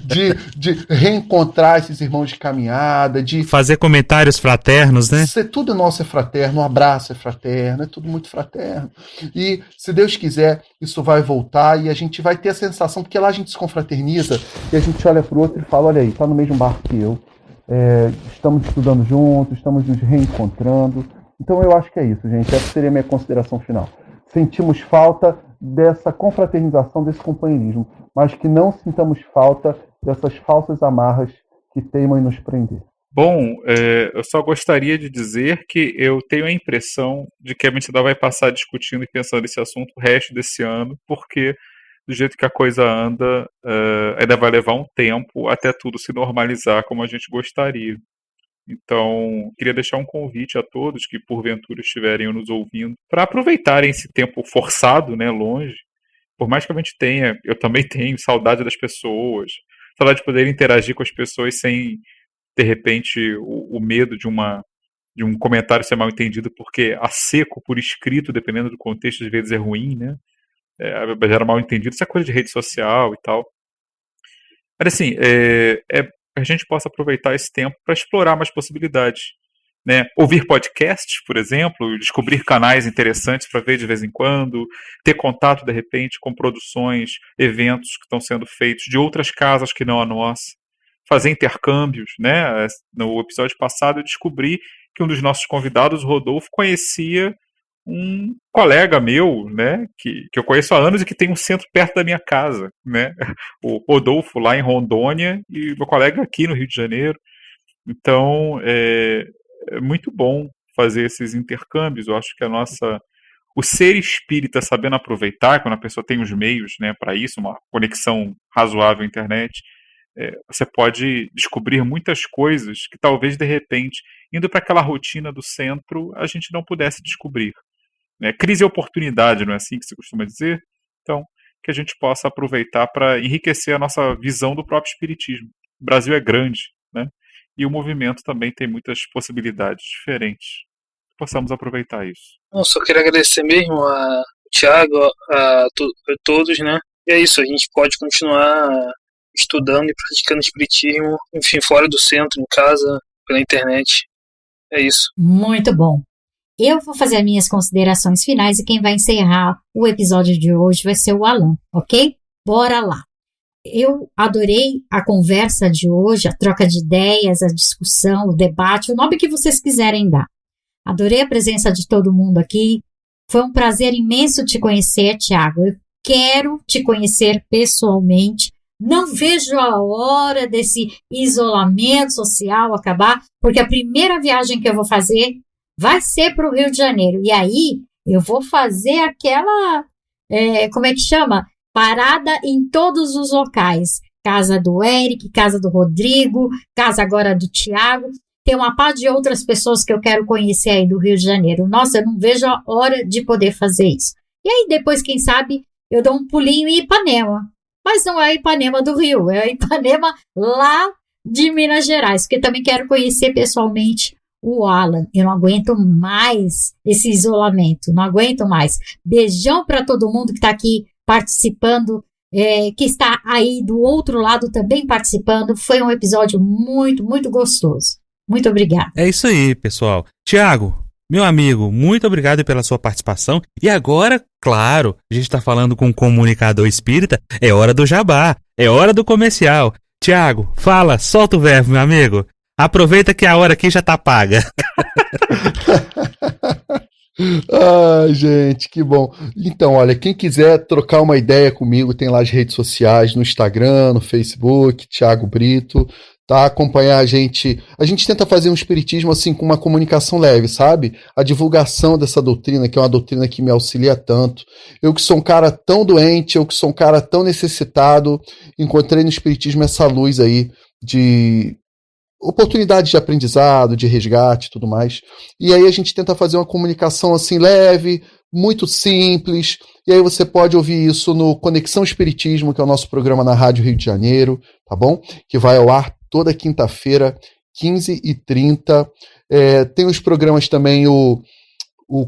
Speaker 2: De reencontrar esses irmãos de caminhada, de
Speaker 5: fazer comentários fraternos, né?
Speaker 2: Tudo nosso é fraterno, um abraço é fraterno, é tudo muito fraterno. E, se Deus quiser, isso vai voltar e a gente vai ter a sensação, porque lá a gente se confraterniza e a gente olha para o outro e fala, olha aí, tá no mesmo barco que eu, estamos estudando juntos, estamos nos reencontrando. Então eu acho que é isso, gente, essa seria a minha consideração final. Sentimos falta dessa confraternização, desse companheirismo, mas que não sintamos falta dessas falsas amarras que teimam em nos prender.
Speaker 4: Bom, eu só gostaria de dizer que eu tenho a impressão de que a Mentidão vai passar discutindo e pensando esse assunto o resto desse ano, porque do jeito que a coisa anda, ainda vai levar um tempo até tudo se normalizar como a gente gostaria. Então, queria deixar um convite a todos que porventura estiverem nos ouvindo para aproveitarem esse tempo forçado, né, longe. Por mais que a gente tenha, eu também tenho saudade das pessoas, saudade de poder interagir com as pessoas sem, de repente, o medo de um comentário ser mal entendido, porque a seco, por escrito, dependendo do contexto, às vezes é ruim, né? Gera mal entendido, isso é coisa de rede social e tal. Mas assim, a gente possa aproveitar esse tempo para explorar mais possibilidades, né? Ouvir podcasts, por exemplo, descobrir canais interessantes para ver de vez em quando, ter contato, de repente, com produções, eventos que estão sendo feitos de outras casas que não a nossa, fazer intercâmbios, né? No episódio passado eu descobri que um dos nossos convidados, Rodolfo, conhecia um colega meu, né, que eu conheço há anos e que tem um centro perto da minha casa, né, o Rodolfo lá em Rondônia e meu colega aqui no Rio de Janeiro. Então é muito bom fazer esses intercâmbios. Eu acho que o ser espírita, sabendo aproveitar, quando a pessoa tem os meios, né, para isso, uma conexão razoável à internet, você pode descobrir muitas coisas que talvez de repente, indo para aquela rotina do centro, a gente não pudesse descobrir. Crise e oportunidade, não é assim que se costuma dizer? Então, que a gente possa aproveitar para enriquecer a nossa visão do próprio espiritismo. O Brasil é grande, né? E o movimento também tem muitas possibilidades diferentes. possamos aproveitar isso.
Speaker 3: Eu só queria agradecer mesmo ao Thiago, a todos, né? E é isso, a gente pode continuar estudando e praticando espiritismo, enfim, fora do centro, em casa, pela internet. É isso.
Speaker 1: Muito bom. Eu vou fazer as minhas considerações finais e quem vai encerrar o episódio de hoje vai ser o Alan, ok? Bora lá. Eu adorei a conversa de hoje, a troca de ideias, a discussão, o debate, o nome que vocês quiserem dar. Adorei a presença de todo mundo aqui. Foi um prazer imenso te conhecer, Thiago. Eu quero te conhecer pessoalmente. Não vejo a hora desse isolamento social acabar, porque a primeira viagem que eu vou fazer vai ser para o Rio de Janeiro. E aí eu vou fazer aquela, como é que chama? Parada em todos os locais. Casa do Eric, casa do Rodrigo, casa agora do Thiago. Tem uma par de outras pessoas que eu quero conhecer aí do Rio de Janeiro. Nossa, eu não vejo a hora de poder fazer isso. E aí depois, quem sabe, eu dou um pulinho em Ipanema. Mas não é a Ipanema do Rio, é a Ipanema lá de Minas Gerais, porque também quero conhecer pessoalmente o Alan. Eu não aguento mais esse isolamento, não aguento mais. Beijão para todo mundo que está aqui participando, que está aí do outro lado também participando. Foi um episódio muito, muito gostoso. Muito obrigada.
Speaker 5: É isso aí, pessoal. Thiago, meu amigo, muito obrigado pela sua participação. E agora, claro, a gente está falando com um comunicador espírita, é hora do jabá, é hora do comercial. Thiago, fala, solta o verbo, meu amigo. Aproveita que a hora aqui já tá paga.
Speaker 2: Ai, gente, que bom. Então, olha, quem quiser trocar uma ideia comigo, tem lá as redes sociais, no Instagram, no Facebook, Thiago Brito, tá? Acompanhar a gente tenta fazer um espiritismo assim com uma comunicação leve, sabe? A divulgação dessa doutrina, que é uma doutrina que me auxilia tanto. Eu que sou um cara tão doente, eu que sou um cara tão necessitado, encontrei no espiritismo essa luz aí de oportunidade de aprendizado, de resgate e tudo mais. E aí a gente tenta fazer uma comunicação assim leve, muito simples, e aí você pode ouvir isso no Conexão Espiritismo, que é o nosso programa na Rádio Rio de Janeiro, tá bom? Que vai ao ar toda quinta-feira, 15h30. Tem os programas também, o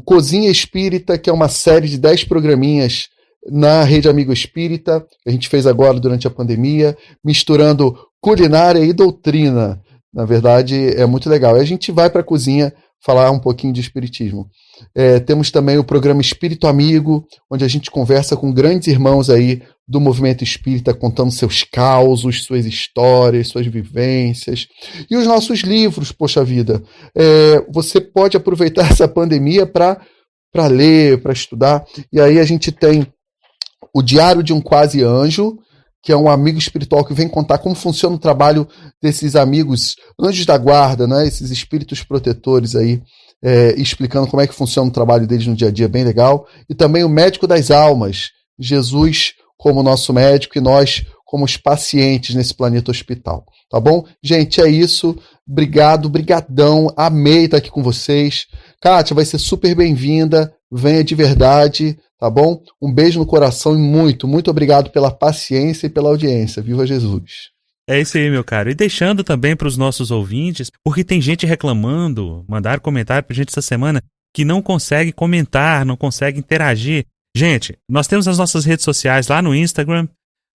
Speaker 2: Cozinha Espírita, que é uma série de 10 programinhas na Rede Amigo Espírita, que a gente fez agora durante a pandemia, misturando culinária e doutrina. Na verdade, é muito legal. Aí a gente vai para a cozinha falar um pouquinho de espiritismo. Temos também o programa Espírito Amigo, onde a gente conversa com grandes irmãos aí do movimento espírita, contando seus causos, suas histórias, suas vivências. E os nossos livros, poxa vida. Você pode aproveitar essa pandemia para ler, para estudar. E aí a gente tem o Diário de um Quase Anjo, que é um amigo espiritual que vem contar como funciona o trabalho desses amigos anjos da guarda, né? Esses espíritos protetores aí, explicando como é que funciona o trabalho deles no dia a dia, bem legal. E também o Médico das Almas, Jesus como nosso médico e nós como os pacientes nesse planeta hospital, tá bom? Gente, é isso. Obrigado, brigadão, amei estar aqui com vocês. Kátia, vai ser super bem-vinda, venha de verdade, tá bom? Um beijo no coração e muito, muito obrigado pela paciência e pela audiência. Viva Jesus!
Speaker 5: É isso aí, meu caro. E deixando também para os nossos ouvintes, porque tem gente reclamando, mandaram comentário pra gente essa semana, que não consegue comentar, não consegue interagir. Gente, nós temos as nossas redes sociais lá no Instagram,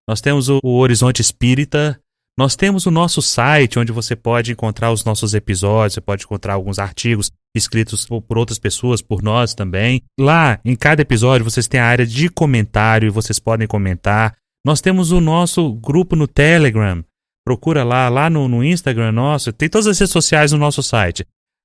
Speaker 5: nós temos o Horizonte Espírita, nós temos o nosso site, onde você pode encontrar os nossos episódios, você pode encontrar alguns artigos escritos por outras pessoas, por nós também. Lá, em cada episódio, vocês têm a área de comentário e vocês podem comentar. Nós temos o nosso grupo no Telegram. Procura lá no Instagram nosso. Tem todas as redes sociais no nosso site.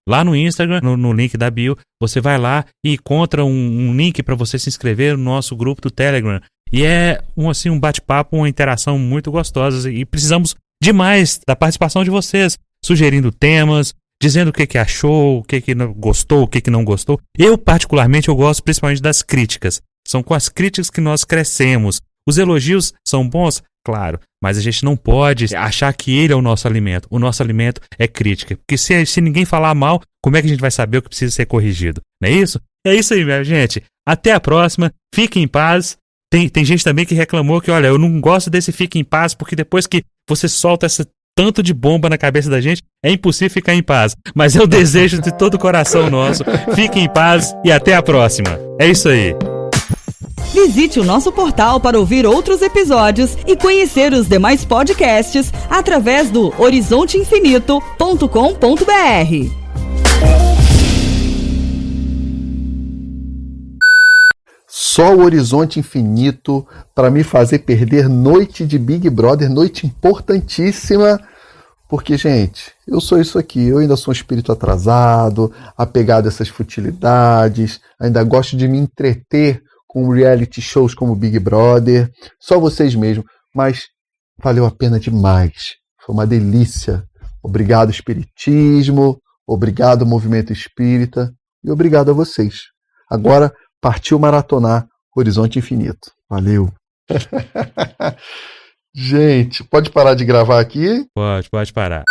Speaker 5: Lá no Instagram, no link da bio, você vai lá e encontra um link para você se inscrever no nosso grupo do Telegram. E é um bate-papo, uma interação muito gostosa. E precisamos demais da participação de vocês, sugerindo temas, dizendo o que achou, o que não gostou, o que não gostou. Eu, particularmente, eu gosto principalmente das críticas. São com as críticas que nós crescemos. Os elogios são bons? Claro, mas a gente não pode achar que ele é o nosso alimento. O nosso alimento é crítica. Porque se ninguém falar mal, como é que a gente vai saber o que precisa ser corrigido? Não é isso? É isso aí, minha gente. Até a próxima. Fiquem em paz. Tem gente também que reclamou que, olha, eu não gosto desse Fique em Paz, porque depois que você solta tanto de bomba na cabeça da gente, é impossível ficar em paz. Mas é o desejo de todo o coração nosso. Fiquem em paz e até a próxima. É isso aí.
Speaker 7: Visite o nosso portal para ouvir outros episódios e conhecer os demais podcasts através do horizonteinfinito.com.br.
Speaker 2: Só o Horizonte Infinito para me fazer perder noite de Big Brother, noite importantíssima, porque, gente, eu sou isso aqui, eu ainda sou um espírito atrasado, apegado a essas futilidades, ainda gosto de me entreter com reality shows como Big Brother, só vocês mesmo, mas valeu a pena demais, foi uma delícia. Obrigado, Espiritismo, obrigado, Movimento Espírita, e obrigado a vocês. Agora, partiu maratonar Horizonte Infinito. Valeu. Gente, pode parar de gravar aqui?
Speaker 5: Pode parar.